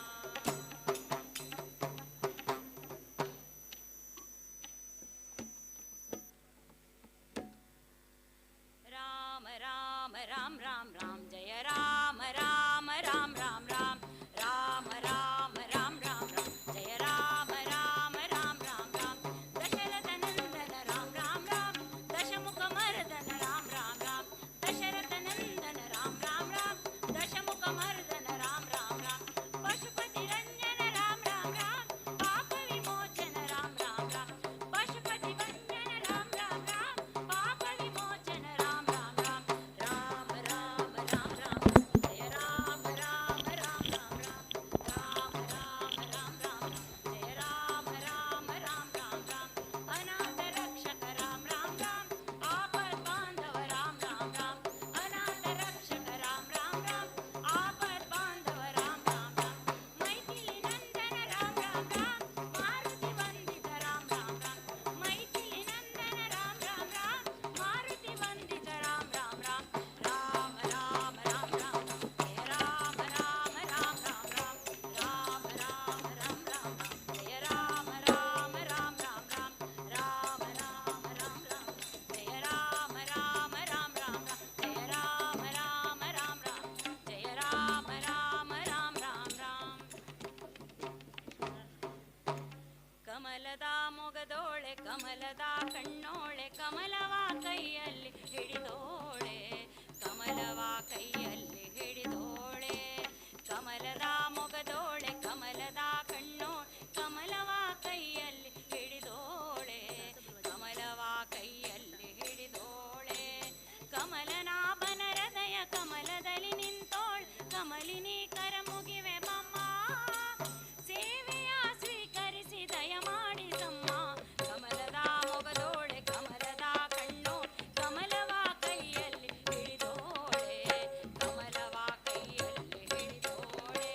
Speaker 1: राम राम राम राम राम जय राम राम राम राम राम राम राम राम राम राम जय राम राम राम राम राम दशरथ नंदन राम राम राम दशमुख मर्दन राम राम राम दशरथ नंदन राम राम राम दशमुख मर्दन राम राम राम पशुपती रंजन राम राम राम पाप विमोचन राम राम राम पशुपती वंदन राम राम राम पाप विमोचन राम राम राम राम राम राम ಕಮಲದ ಕಣ್ಣೋಳೆ ಕಮಲವ ಕೈಯಲ್ಲಿ ಹಿಡಿದೋಳೆ ಕಮಲವ ಕೈಯಲ್ಲಿ ಹಿಡಿದೋಳೆ ಕಮಲದ ಮೊಗದೋಳೆ ಕಮಲದ ಕಣ್ಣೋಳೆ ಕಮಲವ ಕೈಯಲ್ಲಿ ಹಿಡಿದೋಳೆ ಕಮಲವ ಕೈಯಲ್ಲಿ ಹಿಡಿದೋಳೆ ಕಮಲನಾಭನ ಹೃದಯ ಕಮಲದಲ್ಲಿ ನಿಂತೋಳ್ ಕಮಲಿನಿ ಕರ ಮುಗಿವೆ ಬಮ್ಮ ಸೇವೆಯ ಸ್ವೀಕರಿಸಿ ದಯ ಮಾಡಿದಮ್ಮ ಕಮಲದ ಮೊಗದೋಳೆ ಕಮಲದ ಕಣ್ಣು ಕಮಲವ ಕೈಯಲ್ಲಿ ಹಿಡಿದೋಳೆ ಕಮಲವ ಕೈಯಲ್ಲಿ ಹಿಡಿದೋಳೆ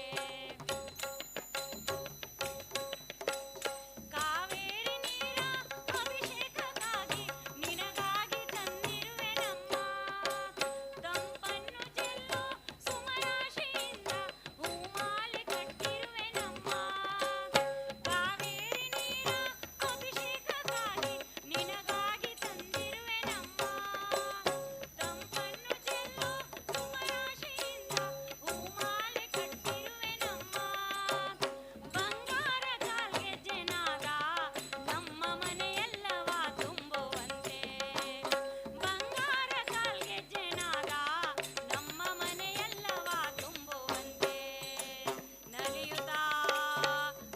Speaker 1: ಕಾವೇರಿ ನೀರ ಅಭಿಷೇಕಕ್ಕಾಗಿ ನಿನಗಾಗಿ ತಂದಿರುವೆ ನಮ್ಮ ತಂಪನ್ನು ಚೆಲ್ಲೋ ಸುಮರಾಶಿಯಿಂದ ಹೂಮಾಲೆ ಕಟ್ಟಿರುವೆ ನಮ್ಮ ಕಾವೇರಿ ನೀರ ಅಭಿಷೇಕಕ್ಕಾಗಿ ನಿನಗಾಗಿ ತಂದಿರುವೆ ನಮ್ಮ ತಂಪನ್ನು ಚೆಲ್ಲೋ ಸುಮರಾಶಿಯಿಂದ ಹೂಮಾಲೆ ಕಟ್ಟಿರುವೆ ನಮ್ಮ ಬಂಗಾರ ಕಾಲ್ಗೆಜ್ಜೆನಾದ ನಮ್ಮ ಮನೆಯೆಲ್ಲವ ತುಂಬುವಂತೆ ಬಂಗಾರ ಕಾಲ್ಗೆಜ್ಜೆನಾದ ನಮ್ಮ ಮನೆಯೆಲ್ಲವ ತುಂಬುವಂತೆ ನಲಿಯುತ್ತಾ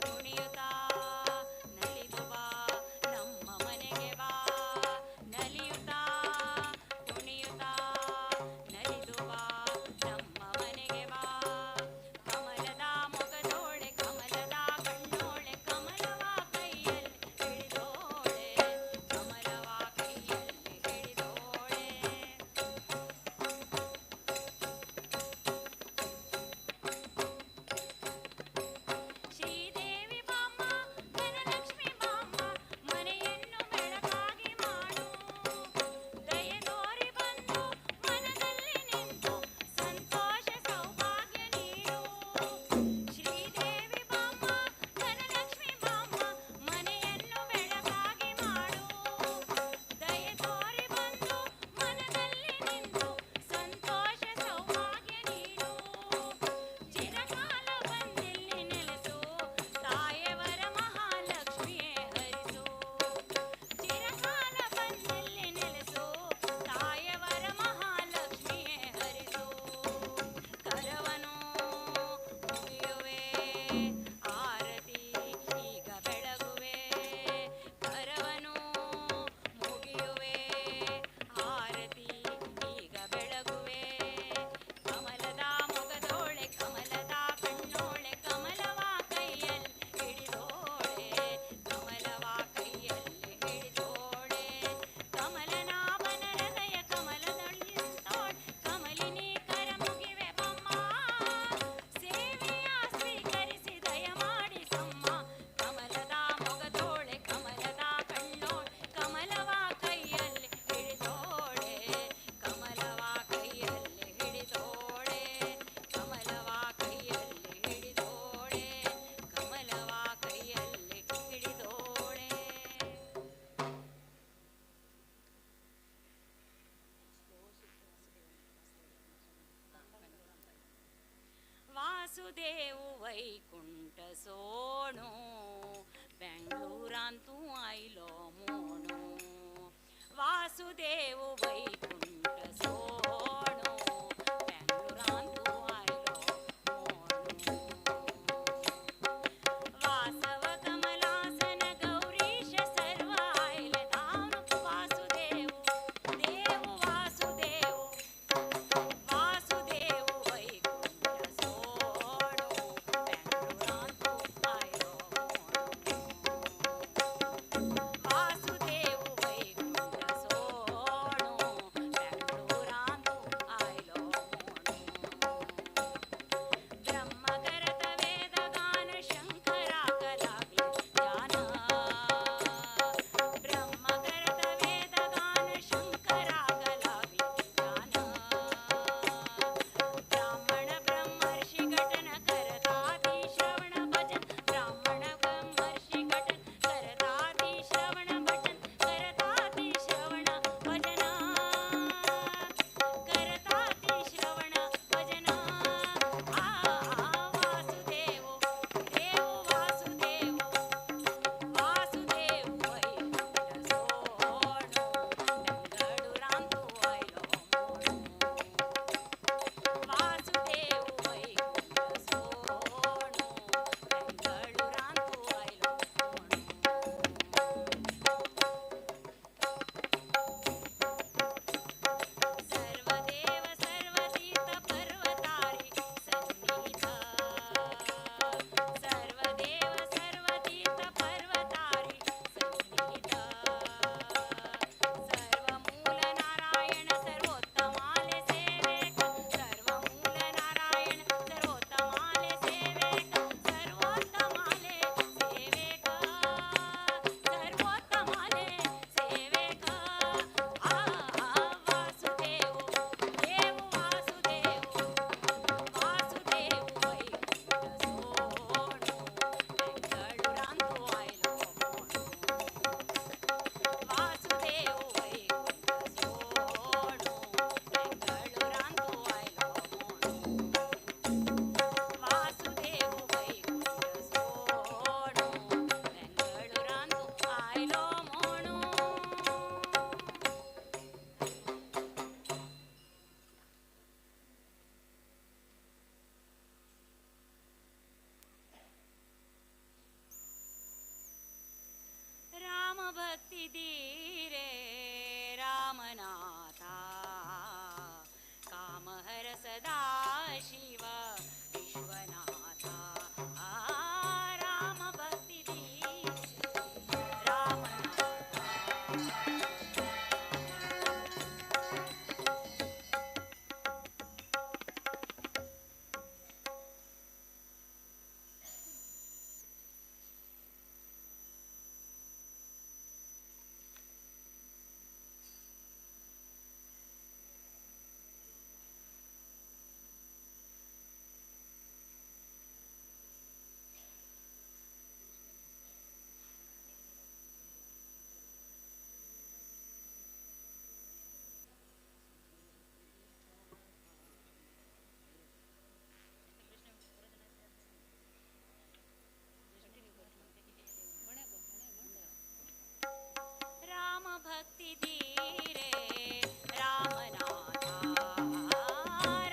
Speaker 1: ಕುಣಿಯುತ್ತಾ ನಲಿದು ಬಾ ನಮ್ಮ ಮನೆಗೆ ಬಾ ನಲಿಯುತ್ತಾ ಕುಣಿಯುತ್ತಾ ನಲಿದು ಬಾ ನಮ್ಮ ಮನೆಗೆ ಬಾ ಕಮಲದ ಮೊಗದೋಳೆ ಕಮಲದ ಕಣ್ಣೋಳೆ ಕಮಲವ ಕೈಯಲ್ಲಿ ಹಿಡಿದೋಳೆ ಕಮಲವ ಕೈಯಲ್ಲಿ ಹಿಡಿದೋಳೆ ಶ್ರೀದೇವಿ ಬಾಮ್ಮ ಧನಲಕ್ಷ್ಮಿ ಬಾಮ್ಮ ಮನೆಯನ್ನು ಬೆಳಕಾಗಿ ಮಾಡು ದಯೆ ತೋರಿ ಬಂದು ಮನದಲ್ಲಿ ನಿಂತು ಸಂತೋಷ ಸೌಭಾಗ್ಯ ನೀಡು ಶ್ರೀದೇವಿ ಬಾಮ್ಮ ಧನಲಕ್ಷ್ಮಿ ಬಾಮ್ಮ ಮನೆಯನ್ನು ಬೆಳಕಾಗಿ ಮಾಡು ದಯೆ ತೋರಿ ಬಂದು ಮನದಲ್ಲಿ ನಿಂತು ಸಂತೋಷ ಸೌಭಾಗ್ಯ ನೀಡು ಚಿರಕಾಲ ಬಂದಿಲ್ಲಿ ನೆಲೆಸು ತಾಯವರ ಮಹಾಲಕ್ಷ್ಮಿಯೇ ಹರಿಸು ಚಿರಕಾಲ ಬಂದಿಲ್ಲಿ ನೆಲೆಸು ತಾಯವರ ಮಹಾಲಕ್ಷ್ಮಿಯೇ ಹರಿಸು ಕರವನು ಮುಗಿಯುವೆ ಆರತಿ ಈಗ ಬೆಳಗುವೆ ಕರವನು ಮುಗಿಯುವೆ ಆರತಿ ಈಗ ಬೆಳಗುವೆ ಕಮಲದ ಮೊಗದೋಳೆ ಕಮಲದ ಕಣ್ಣೋಳೆ ಕಮಲವ ಕೈಯಲ್ಲಿ ಹಿಡಿದೋಳೆ ಕಮಲವ ಕೈಯಲ್ಲಿ ಹಿಡಿದೋಳೆ ಕಮಲನಾಭನ ಹೃದಯ ಕಮಲದಲ್ಲಿ ನಿಂತೋಳ್ ಕಮಲಿನಿ ಕರ ಮುಗಿವೆ ಬಮ್ಮ ಸೇವೆಯ ಸ್ವೀಕರಿಸಿ ದಯ ಮಾಡಿಸಮ್ಮ ಕಮಲದ ಮೊಗದೋಳೆ ಕಮಲದ ಕಣ್ಣೋಳೆ ಕಮಲವ ಕೈಯಲ್ಲಿ ಹಿಡಿದೋಳೆ ಕಮಲವ ಕೈಯಲ್ಲಿ ಹಿಡಿದೋಳೆ ಕಮಲವ ಕೈಯಲ್ಲಿ ಹಿಡಿದೋಳೆ ಕಮಲವ ಕೈಯಲ್ಲಿ ಹಿಡಿದೋಳೆ ವಾಸುದೇವು ವೈಕುಂಠ ಸೋಣು ಬೆಂಗಳೂರಂತೂ ಐಲೋ ಮೋಣು ವಾಸುದೇವು ವೈಕುಂಠ ಸೋಣು ಬೆಂಗಳೂರಂತೂ ಐಲೋ ಮೋಣು ವಾಸವ ಕಮಲಾಸನ ಗೌರೀಶ ಸರ್ವ ಐಲೆ ಧಾಮ ವಾಸುದೇವು ದೇವು ವಾಸುದೇವು ವಾಸುದೇವು ವೈಕುಂಠ ಸೋಣು ಬೆಂಗಳೂರಂತೂ ಐಲೋ ಮೋಣು ವಾಸುದೇವು ವೈಕುಂಠ ಸೋಣು धीरे रामनाथ कामहर सदा शिव विश्वनाथ राम भक्ति धीरे रामनाथ भक्ति धीरे रामनाथ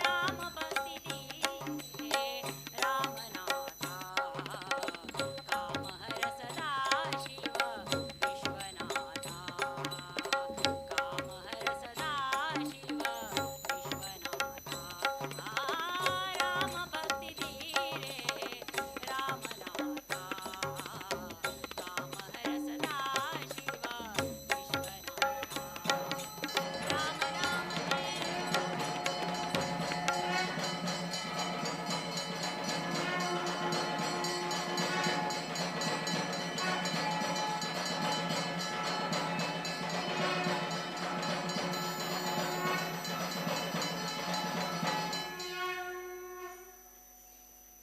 Speaker 1: राम भक्ति धीरे रामनाथ कामहर सदा शिव विश्वनाथ कामहर सदा शिव विश्वनाथ राम भक्ति धीरे रामनाथ कामहर सदा शिव राम राम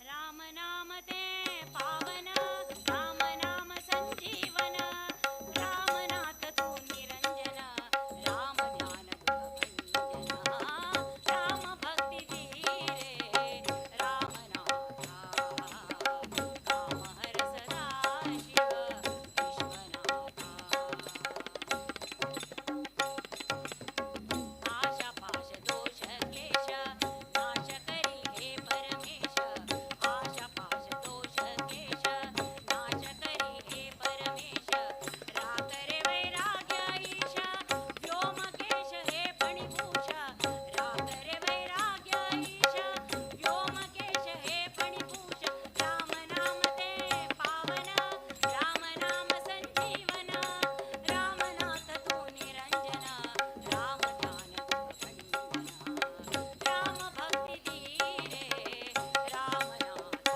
Speaker 1: राम नाम ते पावन राम नाम संजीवन रामनाथ तू निरंजन राम ध्यान दुख भंजन राम भक्ति धीरे रामनाथ कामहर सदा शिव विश्वनाथ आशा पाश दोष क्लेश नाश करी हे परमेश आशा पाश दोष क्लेश नाश करी हे परमेश राकरे वैराग्य ईश व्योमकेश हे फणिभूष राकरे वैराग्य ईश व्योमकेश हे फणिभूष राम नाम ते पावन राम नाम संजीवन रामनाथ तू निरंजन राम ध्यान भंजन राम भक्ति धीरे रामनाथ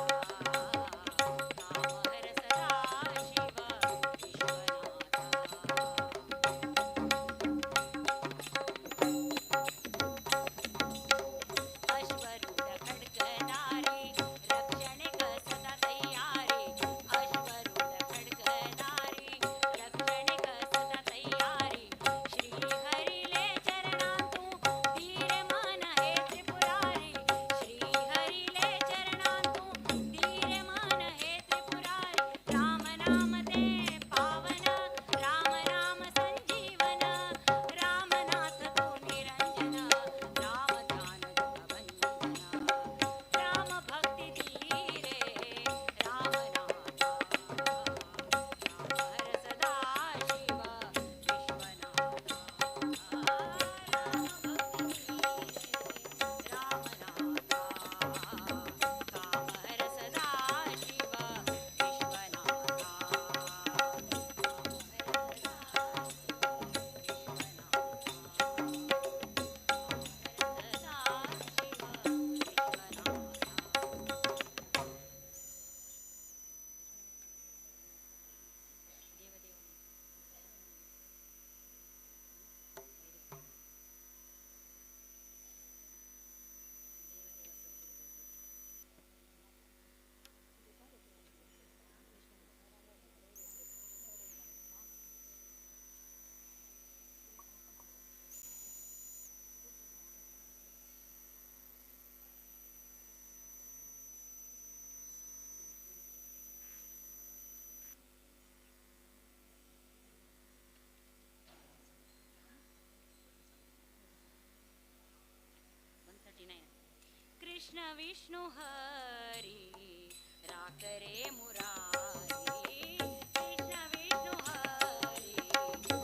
Speaker 1: कामहर सदा शिव विश्वनाथ अश्वरूढ खड्गधारी रक्षणिक सदा तैयारी अश्वरूढ खड्गधारी रक्षणिक सदा तैयारी श्री हरी ले चरणांतू धीरे मन हे त्रिपुरारी श्री हरी ले चरणांतू धीरे मन हे त्रिपुरारी राम नाम ते पावन राम नाम संजीवन रामनाथ तू निरंजन राम ध्यान दुख भंजन राम भक्ति धीरे रामनाथ कामहर सदा शिव विश्वनाथ राम भक्ति धीरे रामनाथ कामहर सदा शिव कृष्ण विष्णु हरि राकरे मुरारी कृष्ण विष्णु हरि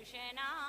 Speaker 1: दर्शना